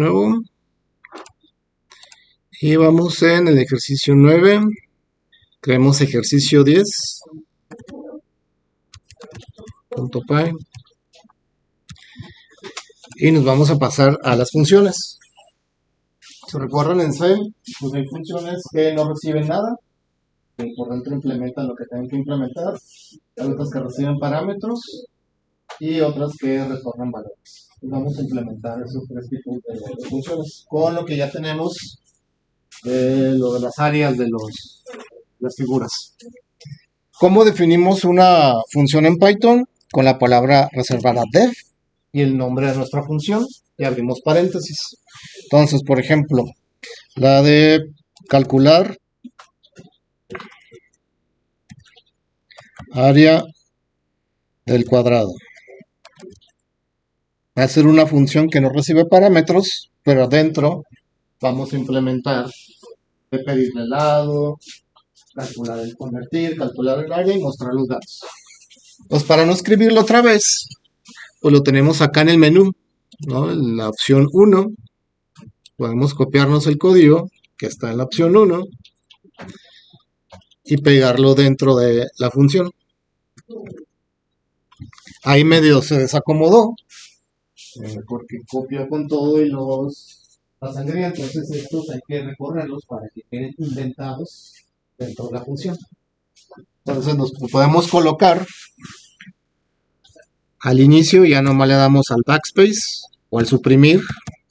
nuevo. Y vamos en el ejercicio 9. Creemos ejercicio 10. .py. Y nos vamos a pasar a las funciones. ¿Se recuerdan en C? Pues hay funciones que no reciben nada, que por dentro implementan lo que tienen que implementar. Hay otras que reciben parámetros y otras que retornan valores. Y vamos a implementar esos tres tipos de funciones con lo que ya tenemos de lo de las áreas de las figuras. ¿Cómo definimos una función en Python? Con la palabra reservada def y el nombre de nuestra función y abrimos paréntesis. Entonces, por ejemplo, la de calcular área del cuadrado. Va a ser una función que no recibe parámetros, pero adentro vamos a implementar de pedirle el lado, calcular el convertir, calcular el área y mostrar los datos. Pues para no escribirlo otra vez, pues lo tenemos acá en el menú, ¿no? En la opción 1, podemos copiarnos el código que está en la opción 1 y pegarlo dentro de la función. Ahí medio se desacomodó, porque copió con todo y la sangría, entonces estos hay que recorrerlos para que queden indentados dentro de la función. Entonces nos podemos colocar al inicio, ya nomás le damos al backspace o al suprimir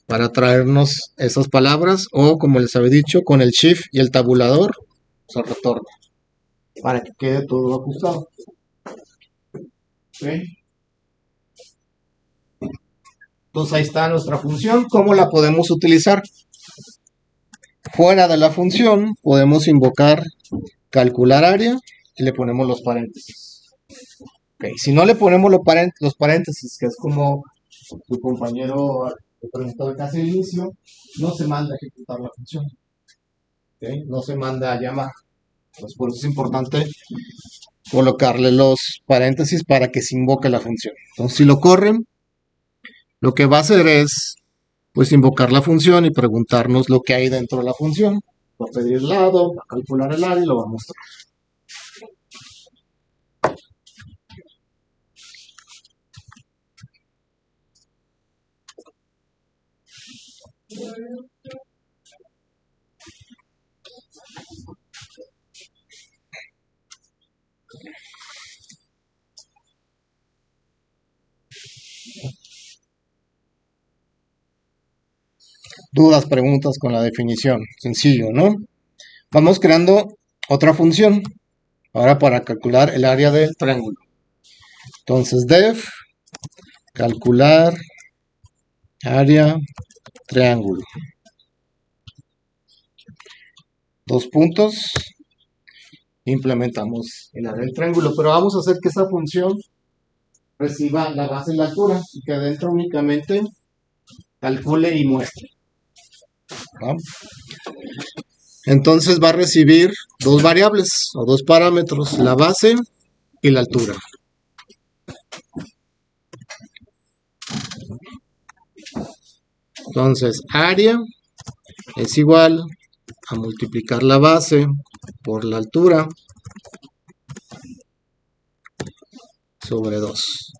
para traernos esas palabras, o como les había dicho, con el shift y el tabulador se retorna para que quede todo ajustado. ¿Okay? Entonces ahí está nuestra función. ¿Cómo la podemos utilizar? Fuera de la función podemos invocar calcular área y le ponemos los paréntesis. Okay. Si no le ponemos los paréntesis, que es como tu compañero te preguntó casi al inicio, no se manda a ejecutar la función. Okay. No se manda a llamar. Entonces por eso es importante colocarle los paréntesis para que se invoque la función. Entonces si lo corren, lo que va a hacer es pues invocar la función y preguntarnos lo que hay dentro de la función. Va a pedir el lado, va a calcular el área y lo va a mostrar. Dudas, preguntas con la definición. Sencillo, ¿no? Vamos creando otra función. Ahora para calcular el área del triángulo. Entonces def calcular área triángulo. Dos puntos. Implementamos el área del triángulo. Pero vamos a hacer que esa función reciba la base y la altura y que adentro únicamente calcule y muestre. ¿No? Entonces va a recibir dos variables o dos parámetros, la base y la altura. Entonces área es igual a multiplicar la base por la altura sobre 2.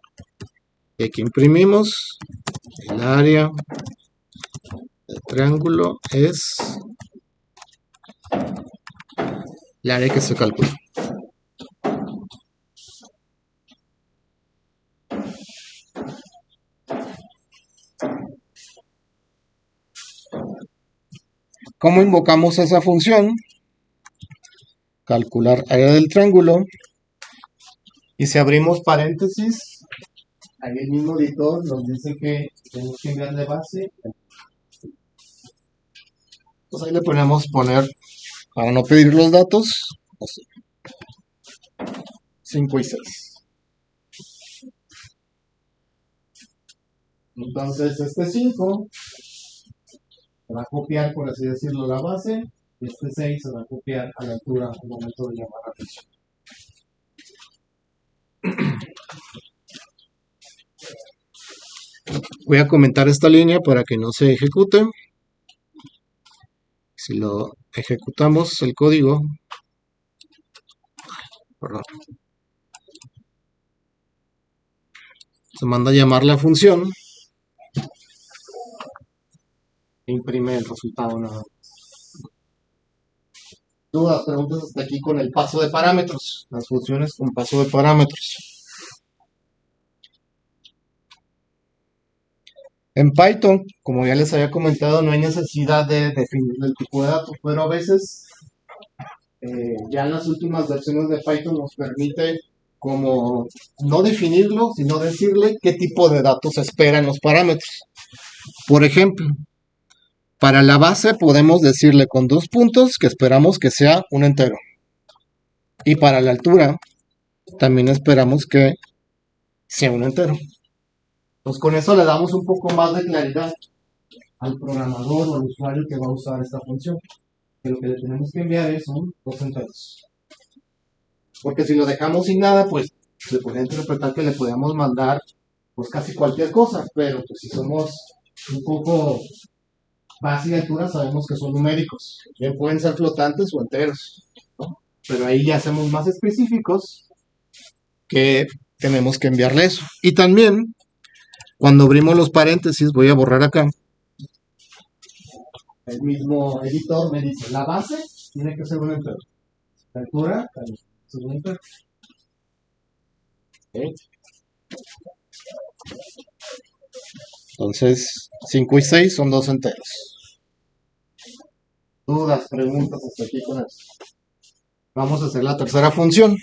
Y aquí imprimimos el área del triángulo es el área que se calcula. ¿Cómo invocamos esa función? Calcular área del triángulo. Y si abrimos paréntesis, ahí el mismo editor nos dice que tenemos que enviarle base. Pues ahí le podemos poner, para no pedir los datos, 5 y 6. Entonces este 5 se va a copiar, por así decirlo, la base, y este 6 se va a copiar a la altura al momento de llamar la atención. Voy a comentar esta línea para que no se ejecute. Si lo ejecutamos el código, perdón, se manda a llamar la función e imprime el resultado nada más. Dudas, preguntas hasta aquí con el paso de parámetros, las funciones con paso de parámetros. En Python, como ya les había comentado, no hay necesidad de definir el tipo de datos, pero a veces ya en las últimas versiones de Python nos permite como no definirlo, sino decirle qué tipo de datos espera en los parámetros. Por ejemplo, para la base podemos decirle con 2 puntos que esperamos que sea un entero. Y para la altura también esperamos que sea un entero. Pues con eso le damos un poco más de claridad al programador o al usuario que va a usar esta función. Que lo que le tenemos que enviar son 2 enteros. Porque si lo dejamos sin nada, pues se puede interpretar que le podemos mandar pues casi cualquier cosa, pero pues si somos un poco base y altura sabemos que son numéricos, bien pueden ser flotantes o enteros, ¿no? Pero ahí ya hacemos más específicos que tenemos que enviarle eso. Y también cuando abrimos los paréntesis, voy a borrar acá, el mismo editor me dice la base tiene que ser un entero, la altura también es un entero. ¿Okay? Entonces 5 y 6 son 2 enteros. Dudas, preguntas hasta aquí con eso. Vamos a hacer la tercera función,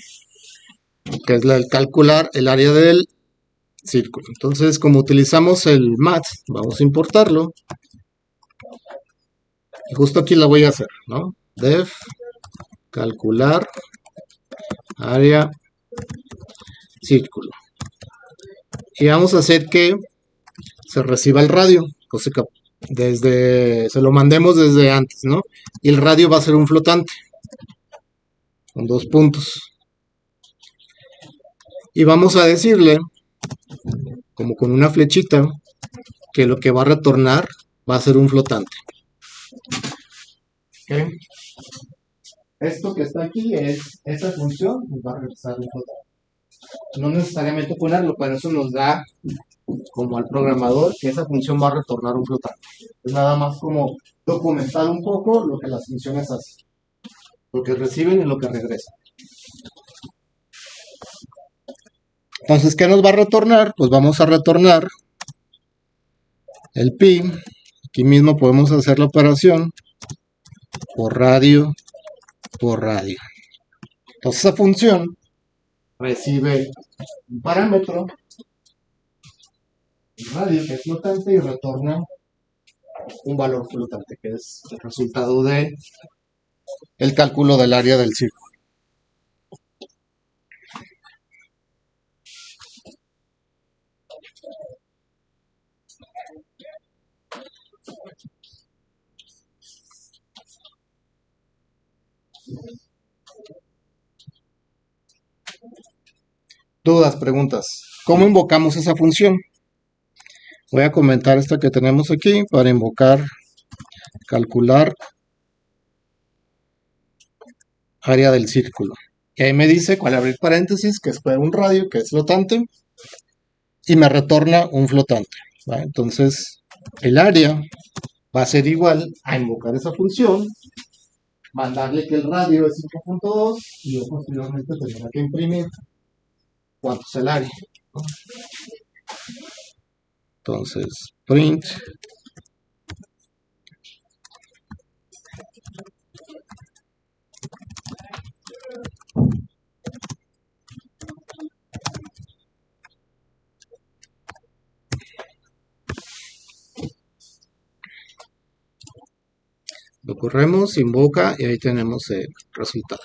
que es la de calcular el área del círculo. Entonces, como utilizamos el mat, vamos a importarlo. Y justo aquí la voy a hacer, ¿no? Def calcular área círculo. Y vamos a hacer que se reciba el radio, o sea, se lo mandemos desde antes, ¿no? Y el radio va a ser un flotante, con 2 puntos. Y vamos a decirle, como con una flechita, que lo que va a retornar va a ser un flotante. ¿Okay? Esto que está aquí es esa función, nos va a regresar un flotante. No necesariamente ponerlo, pero eso nos da como al programador que esa función va a retornar un flotante. Es nada más como documentar un poco lo que las funciones hacen, lo que reciben y lo que regresan. Entonces, ¿qué nos va a retornar? Pues vamos a retornar el pi. Aquí mismo podemos hacer la operación por radio por radio. Entonces, esa función recibe un parámetro, el radio que es flotante, y retorna un valor flotante, que es el resultado de el cálculo del área del círculo. Dudas, preguntas. ¿Cómo invocamos esa función? Voy a comentar esta que tenemos aquí para invocar calcular área del círculo. Y ahí me dice, al abrir paréntesis, que espera un radio, que es flotante, y me retorna un flotante. ¿Va? Entonces, el área va a ser igual a invocar esa función, mandarle que el radio es 5.2 y yo posteriormente tendré que imprimir cuánto es el área. Entonces, print lo corremos, invoca y ahí tenemos el resultado.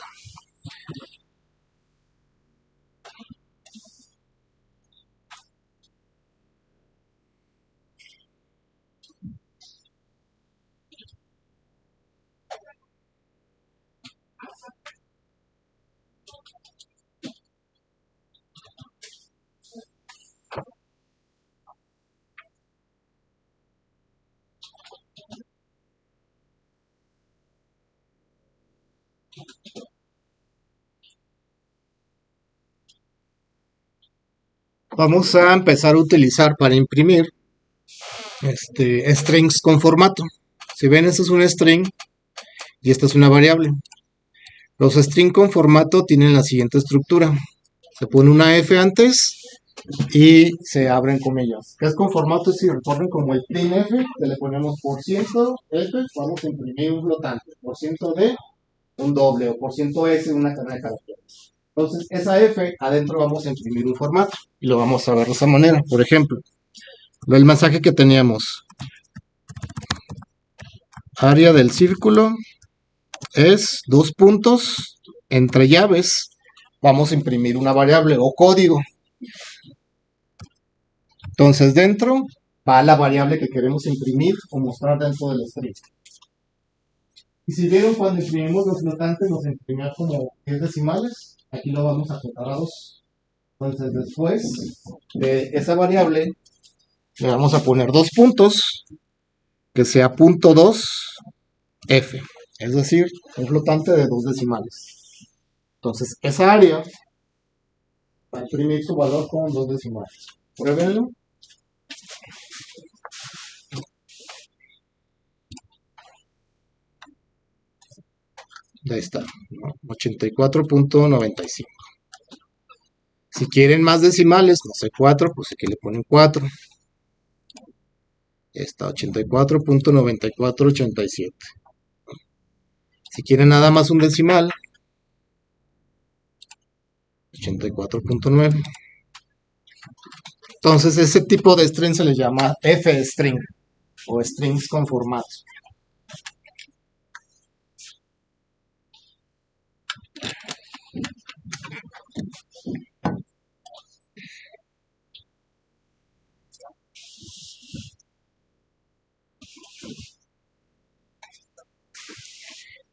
Vamos a empezar a utilizar para imprimir strings con formato. Si ven, este es un string y esta es una variable. Los strings con formato tienen la siguiente estructura. Se pone una F antes y se abren comillas. ¿Qué es con formato? Si recuerden, como el printf, que le ponemos %F, vamos a imprimir un flotante, %D, un doble, o %S, una cadena de caracteres. Entonces, esa F, adentro vamos a imprimir un formato, y lo vamos a ver de esa manera. Por ejemplo, el mensaje que teníamos, área del círculo es 2 puntos, entre llaves, vamos a imprimir una variable o código. Entonces dentro va la variable que queremos imprimir o mostrar dentro del string. Y si vieron, cuando imprimimos los flotantes nos imprimía como 10 decimales. Aquí lo vamos a acotar a 2. Entonces después de esa variable le vamos a poner 2 puntos, que sea .2 F. Es decir, un flotante de 2 decimales. Entonces esa área va a imprimir su valor con 2 decimales. Pruébenlo. Ahí está, 84.95. Si quieren más decimales, no sé, 4, pues aquí le ponen 4. Está 84.9487. Si quieren nada más un decimal, 84.9. Entonces ese tipo de string se le llama F-string o strings con formato.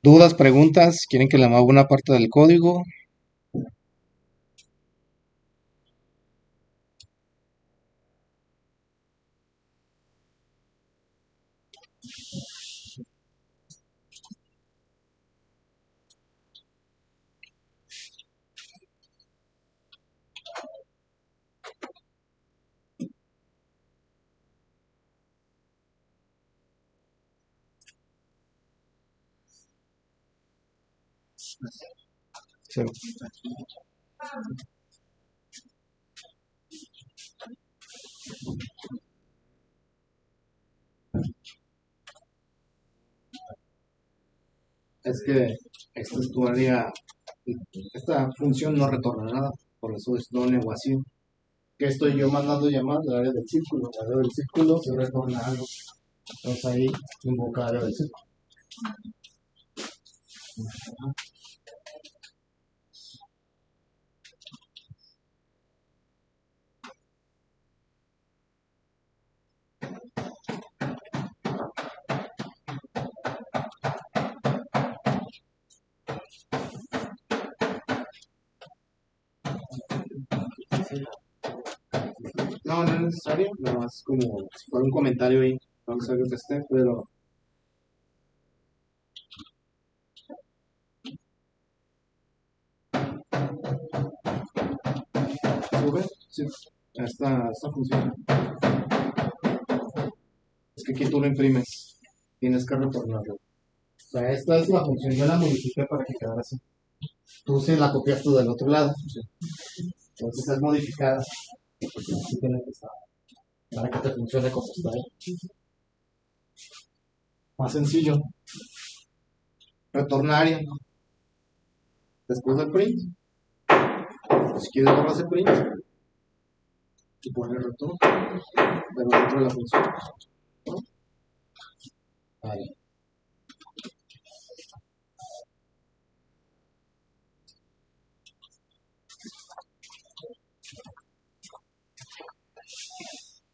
¿Dudas, preguntas? ¿Quieren que le haga una parte del código? Sí. Es que esta es tu área, esta función no retorna nada, por eso es doble vacío. ¿Qué estoy yo mandando llamar? El área del círculo. El área del círculo se retorna algo. Entonces ahí invoca área del círculo. No, no es necesario, nada más como si fuera un comentario ahí, no es necesario que esté, pero sube, sí, esta función. Es que aquí tú lo imprimes, tienes que retornarlo. O sea, esta es la función, yo la modifiqué para que quedara así. Tú sí la copiaste del otro lado, sí. Entonces es modificada, porque así tiene que estar, para que te funcione como está ahí. Más sencillo. Retornar área, ¿no? Después del print, si quieres borrar ese print, y poner retorno, pero dentro de la función. ¿No? Vale.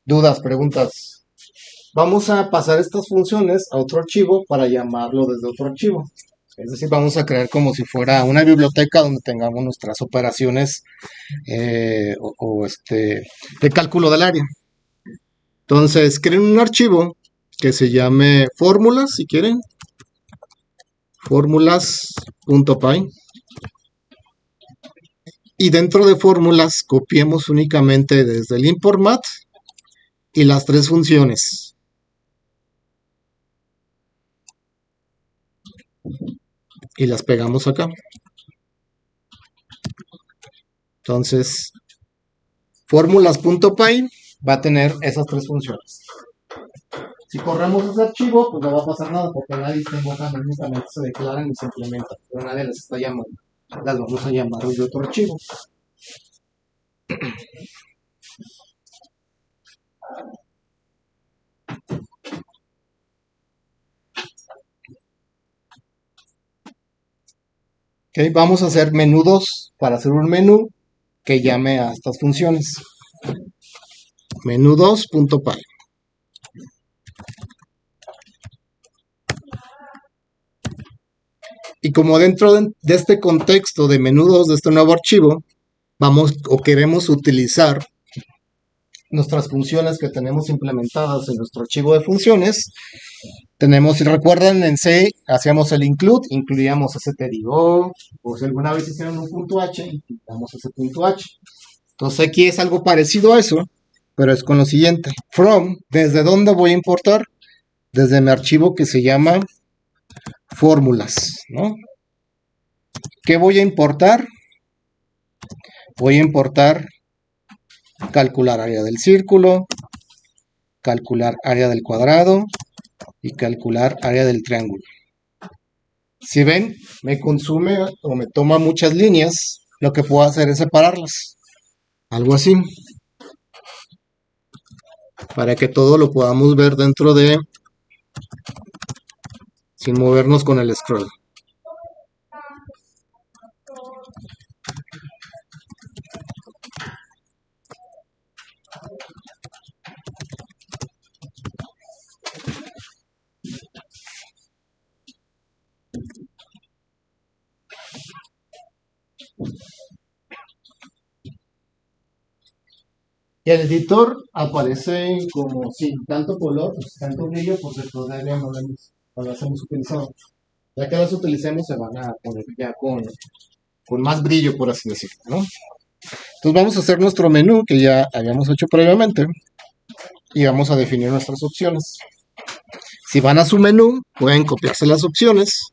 Dudas, preguntas. Vamos a pasar estas funciones a otro archivo para llamarlo desde otro archivo. Es decir, vamos a crear como si fuera una biblioteca donde tengamos nuestras operaciones de cálculo del área. Entonces, creen un archivo que se llame fórmulas, si quieren. fórmulas.py, y dentro de fórmulas copiemos únicamente desde el import math y las tres funciones. Y las pegamos acá. Entonces, fórmulas.py va a tener esas tres funciones. Si corremos ese archivo, pues no va a pasar nada porque nadie está invocando, únicamente se declaran y se implementan, pero nadie las está llamando. Las vamos a llamar de otro archivo. Okay, vamos a hacer menú 2 para hacer un menú que llame a estas funciones. Menú2.py. Y como dentro de este contexto de menú 2 de este nuevo archivo, vamos o queremos utilizar nuestras funciones que tenemos implementadas en nuestro archivo de funciones, tenemos, si recuerdan, en C hacíamos el include, incluíamos stdio, o si alguna vez hicieron un punto H, incluíamos ese punto H. Entonces aquí es algo parecido a eso, pero es con lo siguiente. From, ¿desde dónde voy a importar? Desde mi archivo que se llama fórmulas, ¿no? ¿Qué voy a importar? Voy a importar calcular área del círculo, calcular área del cuadrado y calcular área del triángulo. Si ven, me consume o me toma muchas líneas, lo que puedo hacer es separarlas. Algo así. Para que todo lo podamos ver dentro de, sin movernos con el scroll. Y el editor aparece como sin tanto color, pues, tanto brillo, porque todavía no las hemos utilizado. Ya que las utilicemos se van a poner ya con más brillo, por así decirlo, ¿no? Entonces vamos a hacer nuestro menú que ya habíamos hecho previamente y vamos a definir nuestras opciones. Si van a su menú, pueden copiarse las opciones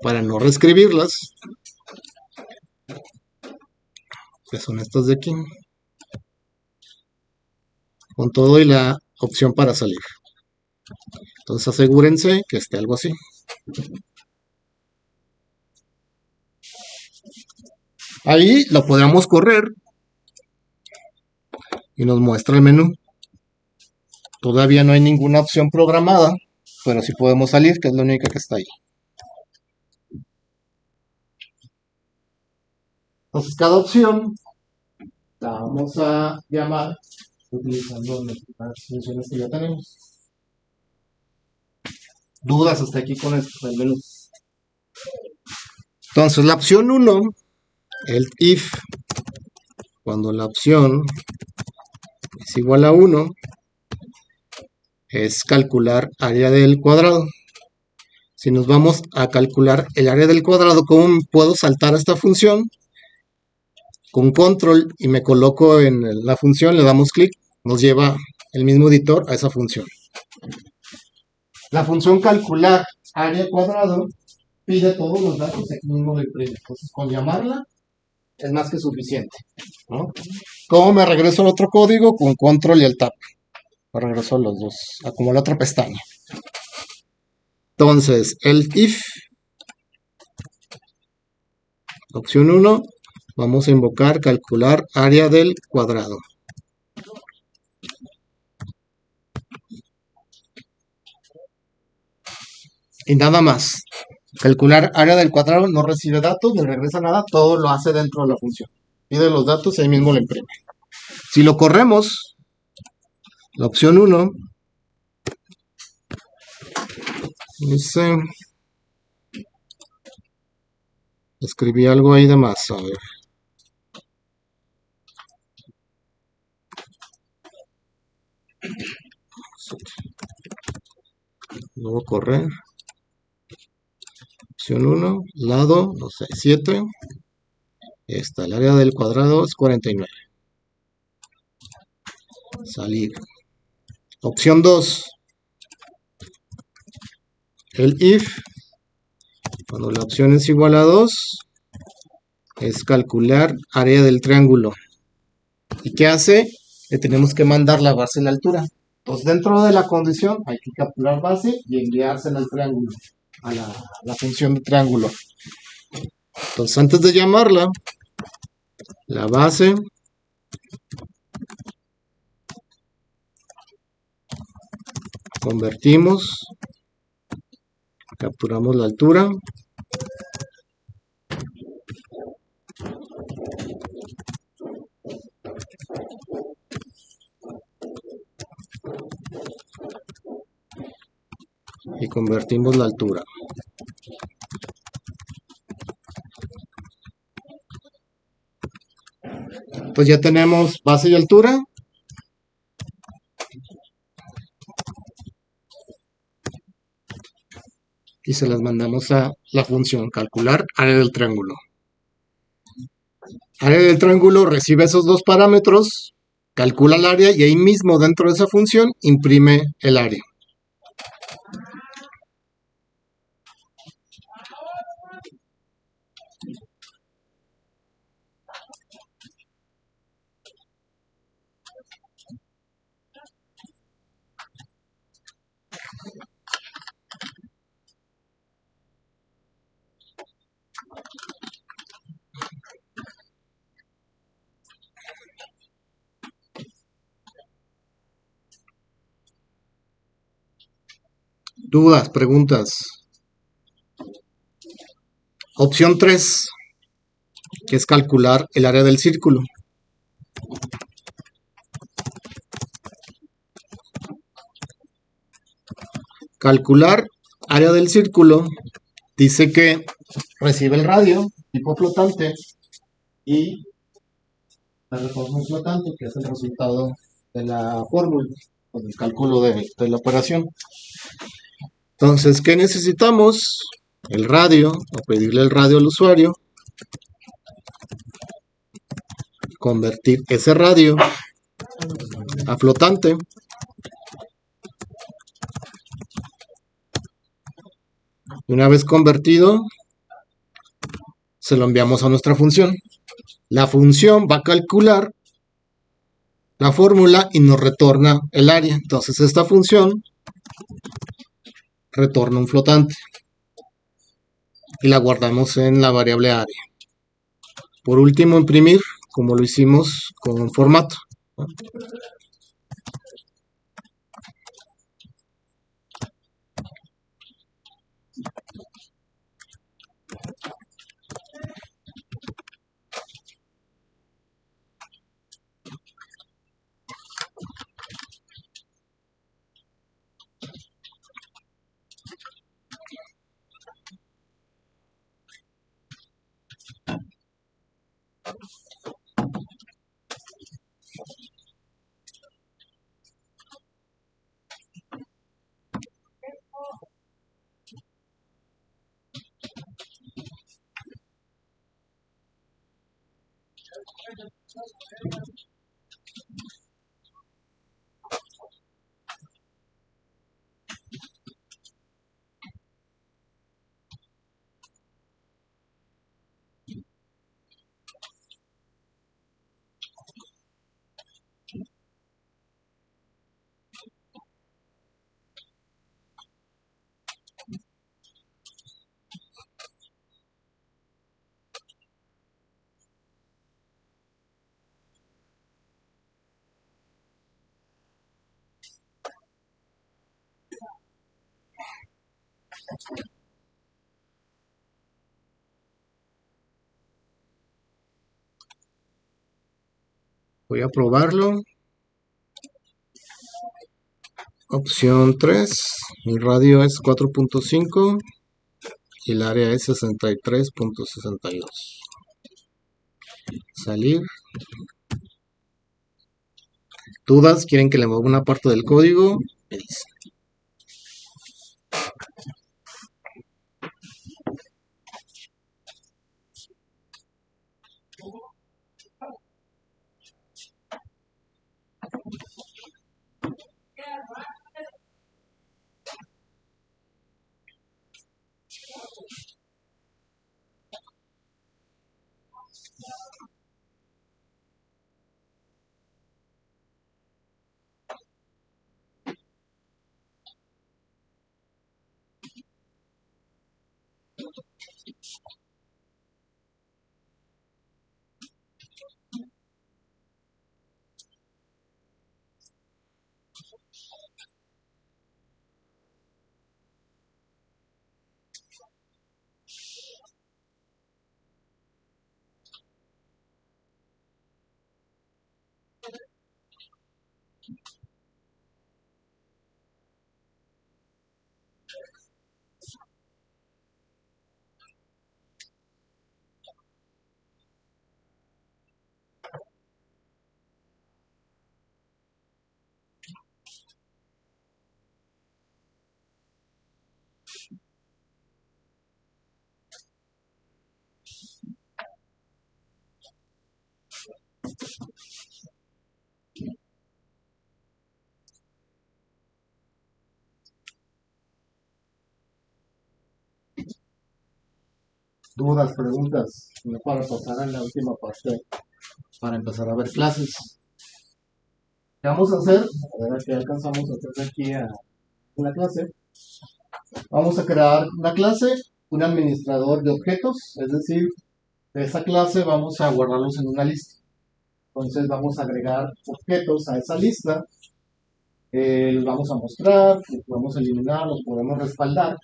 para no reescribirlas, que son estas de aquí, con todo y la opción para salir. Entonces asegúrense que esté algo así. Ahí lo podemos correr y nos muestra el menú. Todavía no hay ninguna opción programada, pero sí podemos salir, que es la única que está ahí. Entonces cada opción la vamos a llamar utilizando las funciones que ya tenemos. ¿Dudas hasta aquí con el menú? Entonces la opción 1, el if, cuando la opción es igual a 1, es calcular área del cuadrado. Si nos vamos a calcular el área del cuadrado, ¿cómo puedo saltar a esta función? Con control y me coloco en la función, le damos clic, nos lleva el mismo editor a esa función. La función calcular área cuadrado pide todos los datos aquí mismo del imprime. Entonces con llamarla es más que suficiente, ¿no? ¿Cómo me regreso al otro código? Con control y el tab. Me regreso a los dos, a como la otra pestaña. Entonces, el if, opción 1, vamos a invocar calcular área del cuadrado. Y nada más. Calcular área del cuadrado no recibe datos, ni regresa nada, todo lo hace dentro de la función. Pide los datos y ahí mismo lo imprime. Si lo corremos, la opción 1 dice, escribí algo ahí de más, a ver. Luego correr. Opción 1, lado, no sé, 7. Esta, el área del cuadrado es 49. Salir. Opción 2, el if, cuando la opción es igual a 2, es calcular área del triángulo. ¿Y qué hace? Le tenemos que mandar la base en la altura. Entonces, dentro de la condición hay que capturar base y enviársela al triángulo, a la función de triángulo. Entonces, antes de llamarla, la base convertimos, capturamos la altura, y convertimos la altura. Pues ya tenemos base y altura. Y se las mandamos a la función calcular área del triángulo. Área del triángulo recibe esos dos parámetros, calcula el área y ahí mismo dentro de esa función imprime el área. Dudas, preguntas. Opción 3, que es calcular el área del círculo. Calcular área del círculo dice que recibe el radio tipo flotante y la reforma flotante, que es el resultado de la fórmula, o del cálculo de la operación. Entonces, ¿qué necesitamos? El radio, o pedirle el radio al usuario, convertir ese radio a flotante, y una vez convertido, se lo enviamos a nuestra función. La función va a calcular la fórmula y nos retorna el área. Entonces esta función retorna un flotante y la guardamos en la variable área. Por último, imprimir, como lo hicimos con un formato. Voy a probarlo. Opción 3, el radio es 4.5 y el área es 63.62. Salir. ¿Dudas? ¿Quieren que le mueva una parte del código? Me dicen. Dudas, preguntas, no para pasar a la última parte, para empezar a ver clases. ¿Qué vamos a hacer? A ver qué alcanzamos a hacer de aquí a una clase. Vamos a crear una clase, un administrador de objetos, es decir, de esa clase vamos a guardarlos en una lista. Entonces vamos a agregar objetos a esa lista, los vamos a mostrar, los podemos eliminar, los podemos respaldar,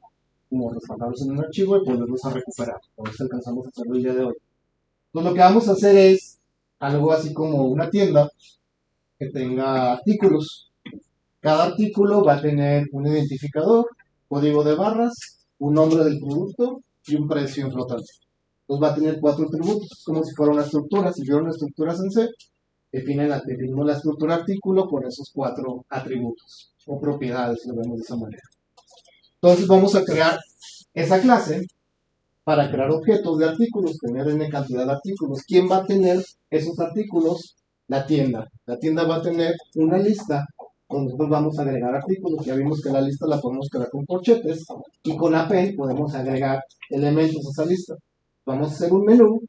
como respaldarlos en un archivo y poderlos a recuperar. Por eso alcanzamos a hacerlo el día de hoy. Entonces lo que vamos a hacer es algo así como una tienda que tenga artículos. Cada artículo va a tener un identificador, código de barras, un nombre del producto y un precio en flotante. Entonces va a tener 4 atributos, como si fuera una estructura. Si vieron estructuras en C, definimos la estructura artículo con esos 4 atributos o propiedades, lo vemos de esa manera. Entonces vamos a crear esa clase para crear objetos de artículos, tener n cantidad de artículos. ¿Quién va a tener esos artículos? La tienda. La tienda va a tener una lista donde nosotros vamos a agregar artículos. Ya vimos que la lista la podemos crear con corchetes y con append podemos agregar elementos a esa lista. Vamos a hacer un menú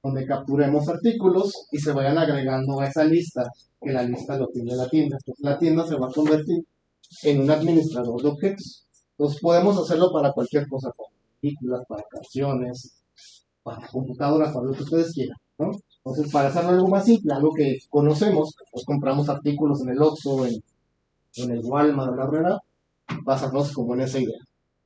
donde capturemos artículos y se vayan agregando a esa lista, que la lista lo tiene la tienda. Entonces la tienda se va a convertir en un administrador de objetos. Entonces podemos hacerlo para cualquier cosa, para películas, para canciones, para computadoras, para lo que ustedes quieran, ¿no? Entonces, para hacerlo algo más simple, algo que conocemos, pues compramos artículos en el Oxxo, en el Walmart, en la Herrera, basarnos como en esa idea.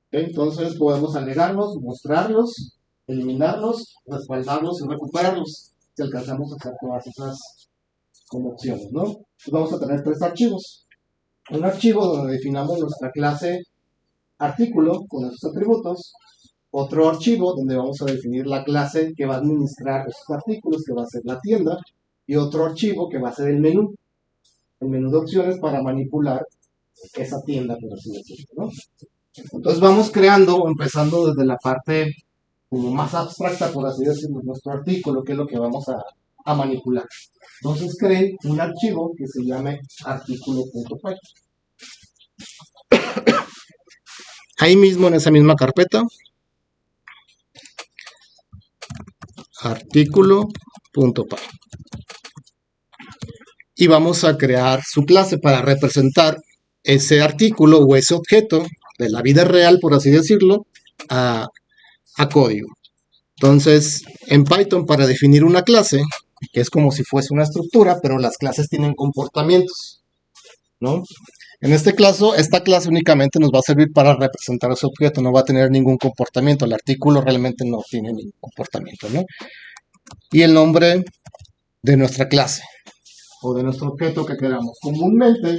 ¿Okay? Entonces, podemos agregarlos, mostrarlos, eliminarlos, respaldarlos y recuperarlos, si alcanzamos a hacer todas esas como opciones, ¿no? Entonces, vamos a tener 3 archivos. Un archivo donde definamos nuestra clase artículo con esos atributos, otro archivo donde vamos a definir la clase que va a administrar esos artículos, que va a ser la tienda, y otro archivo que va a ser el menú de opciones para manipular esa tienda, por así decirlo, ¿no? Entonces vamos creando, empezando desde la parte como más abstracta, por así decirlo, nuestro artículo, que es lo que vamos a manipular. Entonces creen un archivo que se llame artículo.py. Ahí mismo en esa misma carpeta, artículo.py. Y vamos a crear su clase para representar ese artículo o ese objeto de la vida real, por así decirlo, a código. Entonces, en Python, para definir una clase, que es como si fuese una estructura, pero las clases tienen comportamientos, ¿no? En este caso, esta clase únicamente nos va a servir para representar ese objeto, no va a tener ningún comportamiento. El artículo realmente no tiene ningún comportamiento, ¿no? Y el nombre de nuestra clase o de nuestro objeto que queramos. Comúnmente,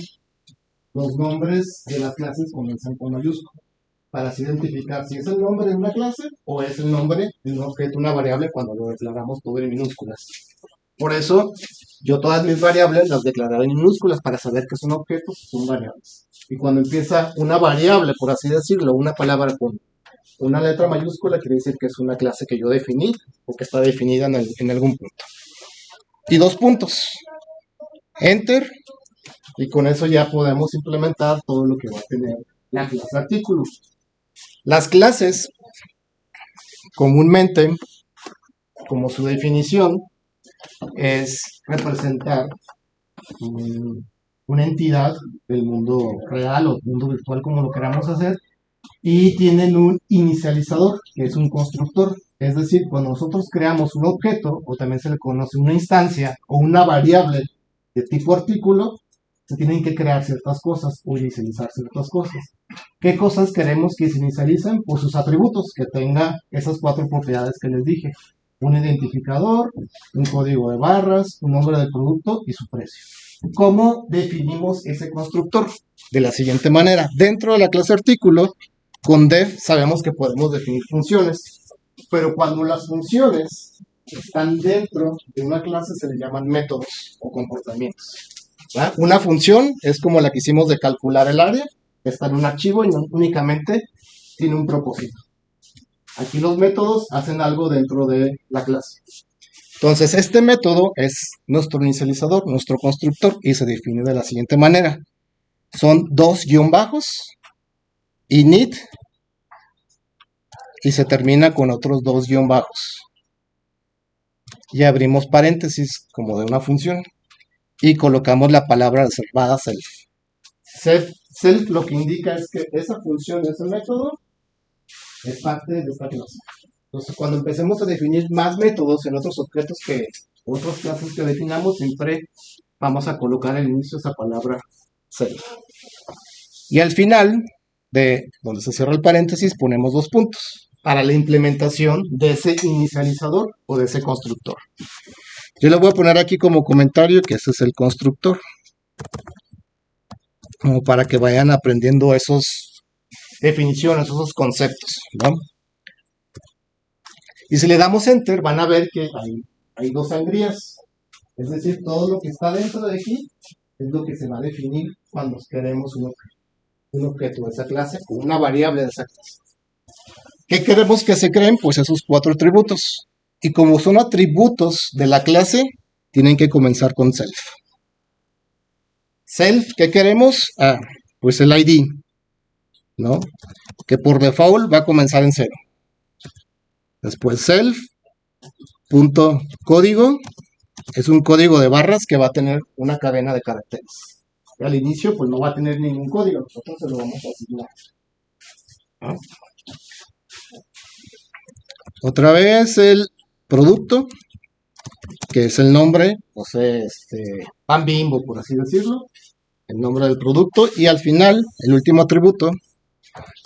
los nombres de las clases comienzan con mayúsculas para así identificar si es el nombre de una clase o es el nombre de un objeto, una variable, cuando lo declaramos todo en minúsculas. Por eso, yo todas mis variables las declararé en minúsculas para saber que son objetos, son variables. Y cuando empieza una variable, por así decirlo, una palabra con una letra mayúscula, quiere decir que es una clase que yo definí o que está definida en algún punto. Y 2 puntos. Enter. Y con eso ya podemos implementar todo lo que va a tener la clase artículo. Las clases, comúnmente, como su definición, es representar una entidad del mundo real o mundo virtual, como lo queramos hacer, y tienen un inicializador, que es un constructor. Es decir, cuando nosotros creamos un objeto, o también se le conoce una instancia o una variable de tipo artículo, se tienen que crear ciertas cosas o inicializar ciertas cosas. ¿Qué cosas queremos que se inicialicen? Pues sus atributos, que tenga esas 4 propiedades que les dije. Un identificador, un código de barras, un nombre del producto y su precio. ¿Cómo definimos ese constructor? De la siguiente manera. Dentro de la clase artículo, con def sabemos que podemos definir funciones, pero cuando las funciones están dentro de una clase se les llaman métodos o comportamientos. ¿Va? Una función es como la que hicimos de calcular el área, está en un archivo y no únicamente tiene un propósito. Aquí los métodos hacen algo dentro de la clase. Entonces, este método es nuestro inicializador, nuestro constructor, y se define de la siguiente manera. Son 2 guión bajos, init, y se termina con otros 2 guión bajos. Y abrimos paréntesis como de una función. Y colocamos la palabra reservada self. Self lo que indica es que esa función, ese método, es parte de esta clase. Entonces, cuando empecemos a definir más métodos en otros objetos que otras clases que definamos, siempre vamos a colocar al inicio esa palabra self. Y al final, de donde se cierra el paréntesis, ponemos 2 puntos para la implementación de ese inicializador o de ese constructor. Yo le voy a poner aquí como comentario que ese es el constructor, como para que vayan aprendiendo esas definiciones, esos conceptos, ¿no? Y si le damos enter, van a ver que hay 2 sangrías. Es decir, todo lo que está dentro de aquí es lo que se va a definir cuando queremos un objeto de esa clase o una variable de esa clase. ¿Qué queremos que se creen? Pues esos 4 atributos. Y como son atributos de la clase, tienen que comenzar con self. Self, ¿qué queremos? Pues el ID, ¿no? Que por default va a comenzar en 0. Después self, punto código, es un código de barras que va a tener una cadena de caracteres. Y al inicio, pues no va a tener ningún código, nosotros se lo vamos a asignar. ¿No? Otra vez el producto, que es el nombre, o sea, pan Bimbo, por así decirlo, el nombre del producto, y al final, el último atributo,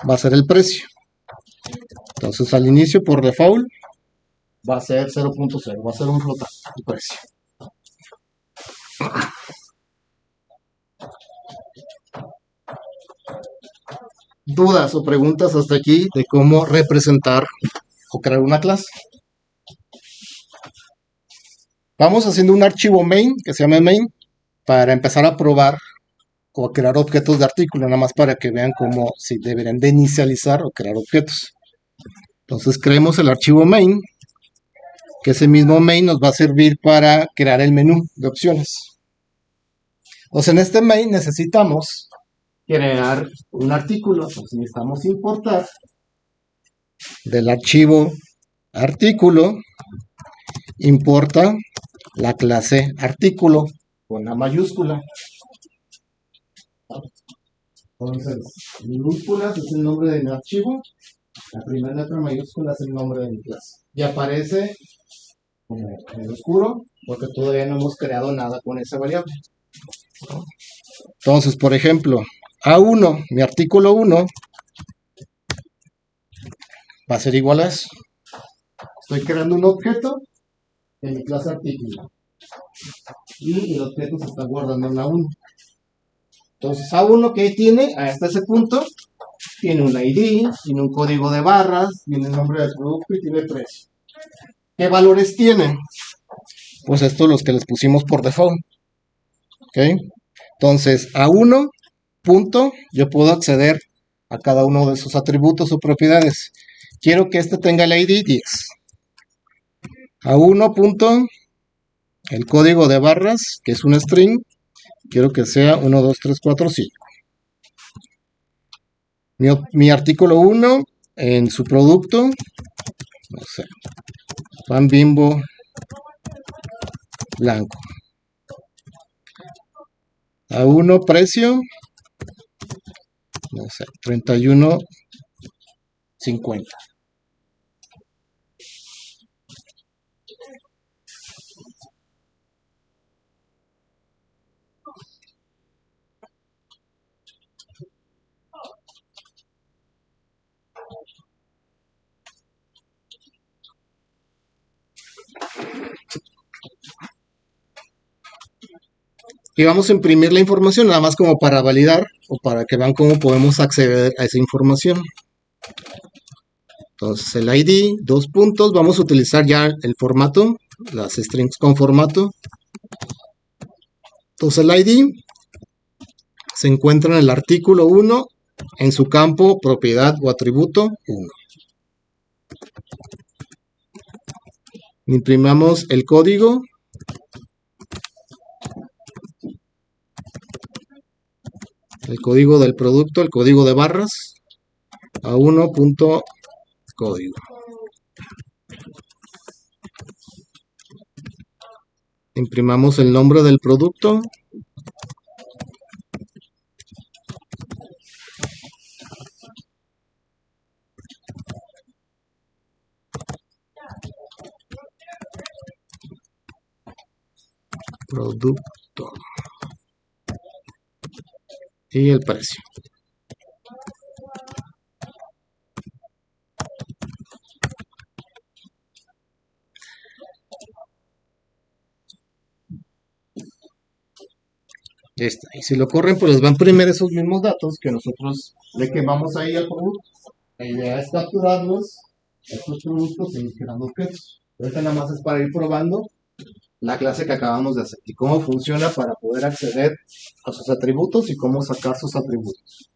va a ser el precio. Entonces, al inicio, por default, va a ser 0.0, va a ser un flotar el precio. ¿Dudas o preguntas hasta aquí de cómo representar o crear una clase? Vamos haciendo un archivo main, que se llama main, para empezar a probar o a crear objetos de artículo, nada más para que vean cómo si deberían de inicializar o crear objetos. Entonces creemos el archivo main, que ese mismo main nos va a servir para crear el menú de opciones. Entonces en este main necesitamos crear un artículo, entonces necesitamos importar del archivo artículo, importa la clase artículo con la mayúscula. Entonces, minúsculas es el nombre de mi archivo, la primera letra mayúscula es el nombre de mi clase. Y aparece como en oscuro porque todavía no hemos creado nada con esa variable. Entonces, por ejemplo, A1, mi artículo 1, va a ser igual a eso. Estoy creando un objeto en mi clase artículo. Y el objeto se está guardando en la 1. Entonces, A1, ¿qué tiene? Hasta ese punto, tiene un ID, tiene un código de barras, tiene el nombre del producto y tiene precio. ¿Qué valores tiene? Pues estos los que les pusimos por default. ¿Ok? Entonces, A1, punto, yo puedo acceder a cada uno de sus atributos o propiedades. Quiero que este tenga el ID 10. A1, punto, el código de barras, que es un string, quiero que sea 1, 2, 3, 4, 5. Mi artículo 1 en su producto, no sé, pan Bimbo blanco. A1 precio, no sé, 31 50. Y vamos a imprimir la información nada más como para validar o para que vean cómo podemos acceder a esa información. Entonces el ID, dos puntos, vamos a utilizar ya el formato, las strings con formato. Entonces el ID se encuentra en el artículo 1, en su campo propiedad o atributo 1. Imprimamos el código. El código del producto, el código de barras, a 1.código. Imprimamos el nombre del producto. Producto. Y el precio. Y si lo corren, pues les va a imprimir esos mismos datos que nosotros le quemamos ahí al producto. La idea es capturarlos, estos productos, y ir creando objetos. Ahorita nada más es para ir probando la clase que acabamos de hacer y cómo funciona para poder acceder a sus atributos y cómo sacar sus atributos.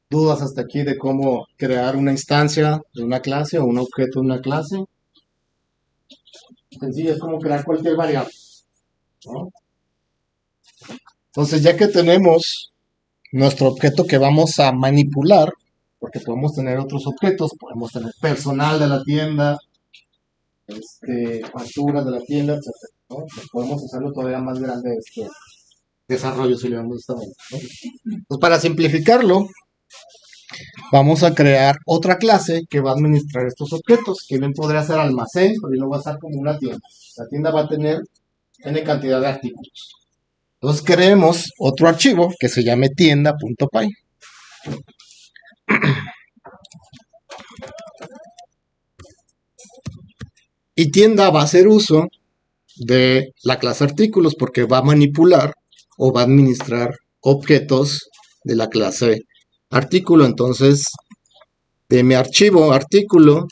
¿Dudas hasta aquí de cómo crear una instancia de una clase o un objeto de una clase? Sencillo, es como crear cualquier variable, ¿no? Entonces, ya que tenemos nuestro objeto que vamos a manipular, porque podemos tener otros objetos, podemos tener personal de la tienda, facturas de la tienda, etc., ¿no? Podemos hacerlo todavía más grande este desarrollo si le vamos a esta manera, ¿no? Entonces, para simplificarlo, vamos a crear otra clase que va a administrar estos objetos, que bien podría ser almacén, pero yo lo voy a hacer como una tienda. La tienda va a tener N cantidad de artículos. Entonces creemos otro archivo que se llame tienda.py. Y tienda va a hacer uso de la clase artículos porque va a manipular o va a administrar objetos de la clase artículo. Entonces, de mi archivo artículo,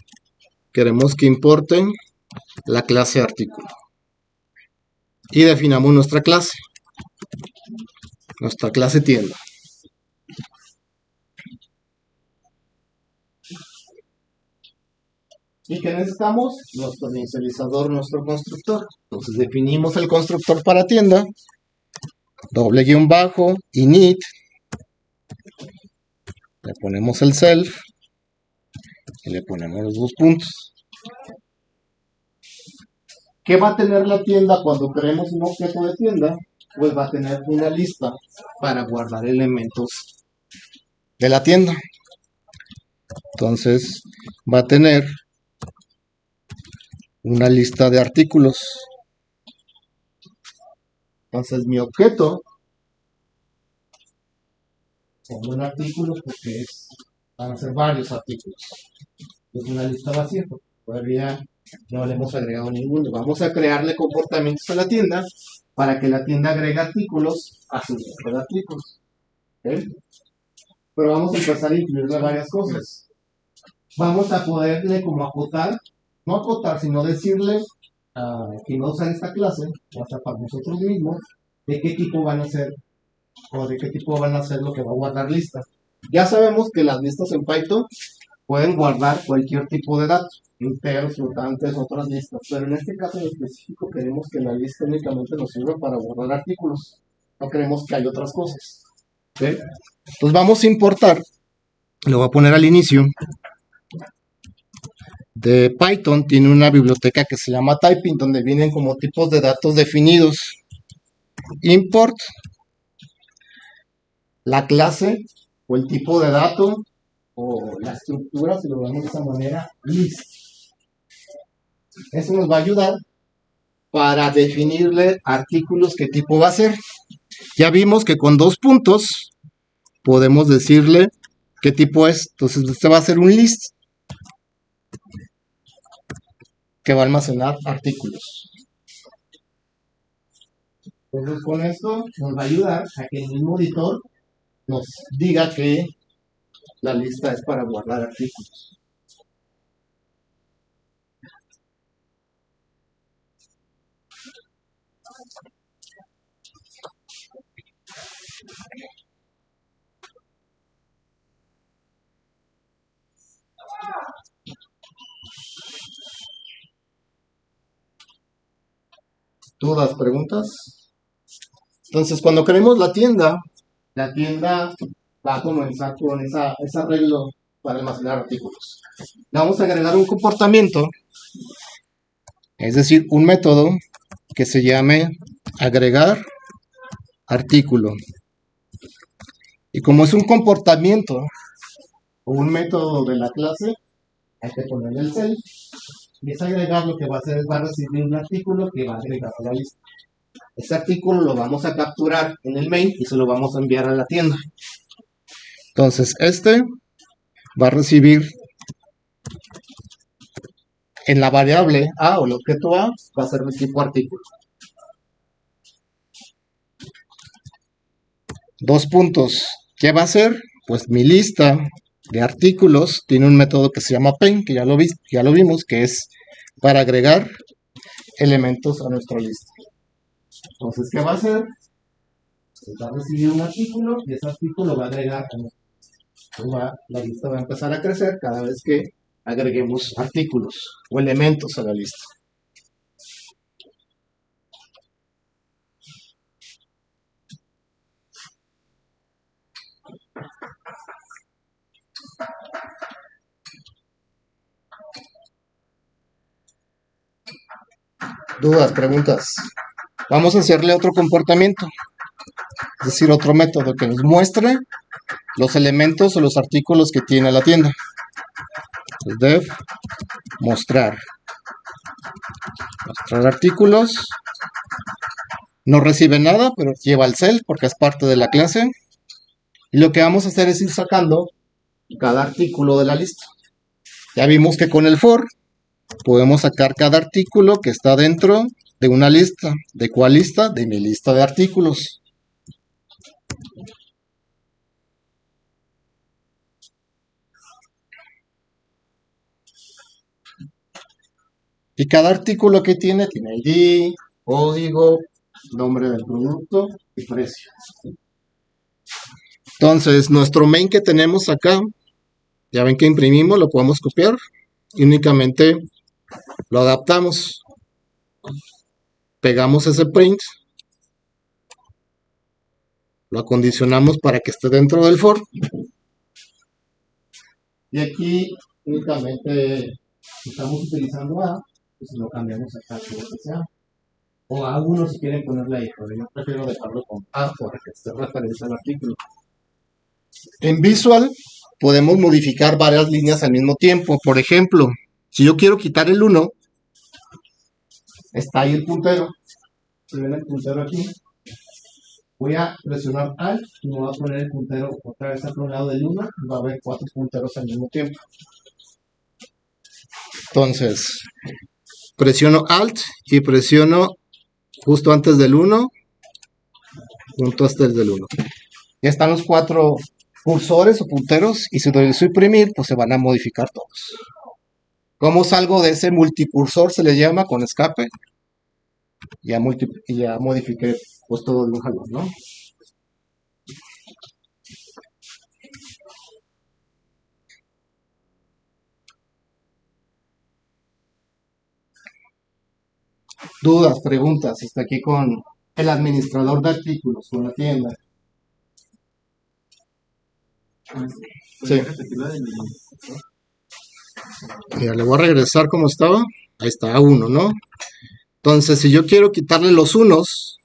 queremos que importen la clase artículo. Y definamos nuestra clase tienda. ¿Y qué necesitamos? Nuestro inicializador, nuestro constructor. Entonces definimos el constructor para tienda, doble guión bajo, init, le ponemos el self y le ponemos los dos puntos. ¿Qué va a tener la tienda cuando creemos un objeto de tienda? Pues va a tener una lista para guardar elementos de la tienda. Entonces va a tener una lista de artículos. Entonces mi objeto son un artículo porque van a ser varios artículos. Es una lista vacía porque todavía no le hemos agregado ninguno. Vamos a crearle comportamientos a la tienda para que la tienda agregue artículos a su lista de artículos. ¿Okay? Pero vamos a empezar a incluirle varias cosas. vamos a poderle como acotar, no acotar, sino decirle que va a usar esta clase, o sea, para nosotros mismos, de qué tipo van a ser, o de qué tipo van a ser lo que va a guardar listas. Ya sabemos que las listas en Python pueden guardar cualquier tipo de datos, enteros, flotantes, otras listas, pero en este caso en específico queremos que la lista únicamente nos sirva para guardar artículos, no queremos que haya otras cosas. ¿Sí? Entonces vamos a importar, lo voy a poner al inicio, de Python, tiene una biblioteca que se llama typing, donde vienen como tipos de datos definidos. Import, la clase o el tipo de dato o la estructura, si lo vemos de esa manera, list. Eso nos va a ayudar para definirle artículos qué tipo va a ser. Ya vimos que con 2 puntos podemos decirle qué tipo es. Entonces este va a ser un list que va a almacenar artículos. Entonces con esto nos va a ayudar a que el mismo editor nos diga que la lista es para guardar artículos. ¿Dudas, preguntas? Entonces cuando creemos la tienda va a comenzar con ese arreglo para almacenar artículos. Le vamos a agregar un comportamiento, es decir, un método que se llame agregar artículo. Y como es un comportamiento o un método de la clase, hay que ponerle el self. Y ese agregar lo que va a hacer es va a recibir un artículo que va a agregar a la lista. Ese artículo lo vamos a capturar en el main y se lo vamos a enviar a la tienda. Entonces, este va a recibir en la variable A o el objeto A, va a ser de tipo artículo. 2 puntos. ¿Qué va a hacer? Pues mi lista de artículos tiene un método que se llama pen, que ya lo vimos, que es para agregar elementos a nuestra lista. Entonces, ¿qué va a hacer? Pues va a recibir un artículo y ese artículo va a agregar a nuestra lista. La lista va a empezar a crecer cada vez que agreguemos artículos o elementos a la lista. ¿Dudas, preguntas? Vamos a hacerle otro comportamiento, es decir, otro método que nos muestre los elementos o los artículos que tiene la tienda. Entonces, def mostrar artículos. No recibe nada, pero lleva el self porque es parte de la clase. Y lo que vamos a hacer es ir sacando cada artículo de la lista. Ya vimos que con el for podemos sacar cada artículo que está dentro de una lista. ¿De cuál lista? De mi lista de artículos. Y cada artículo que tiene ID, código, nombre del producto y precio. Entonces, nuestro main que tenemos acá, ya ven que imprimimos, lo podemos copiar y únicamente lo adaptamos. Pegamos ese print, lo acondicionamos para que esté dentro del for. Y aquí únicamente estamos utilizando A, pues lo cambiamos acá por lo que sea. O a uno si quieren ponerle ahí, pero yo prefiero dejarlo con A para que esté referencia al artículo. En Visual podemos modificar varias líneas al mismo tiempo. Por ejemplo, si yo quiero quitar el 1, está ahí el puntero. Si ven el puntero aquí, voy a presionar Alt y me voy a poner el puntero otra vez al lado del 1. Va a haber 4 punteros al mismo tiempo. Entonces, presiono Alt y presiono justo antes del 1, junto hasta el del 1. Ya están los 4 cursores o punteros y si doy suprimir, pues se van a modificar todos. ¿Cómo salgo de ese multicursor? Se le llama con escape. Ya, ya modifiqué pues todo de un jalón, ¿no? Dudas, preguntas, está aquí con el administrador de artículos, con la tienda. Sí. Mira, le voy a regresar como estaba. Ahí está, 1, ¿no? Entonces, si yo quiero quitarle los unos,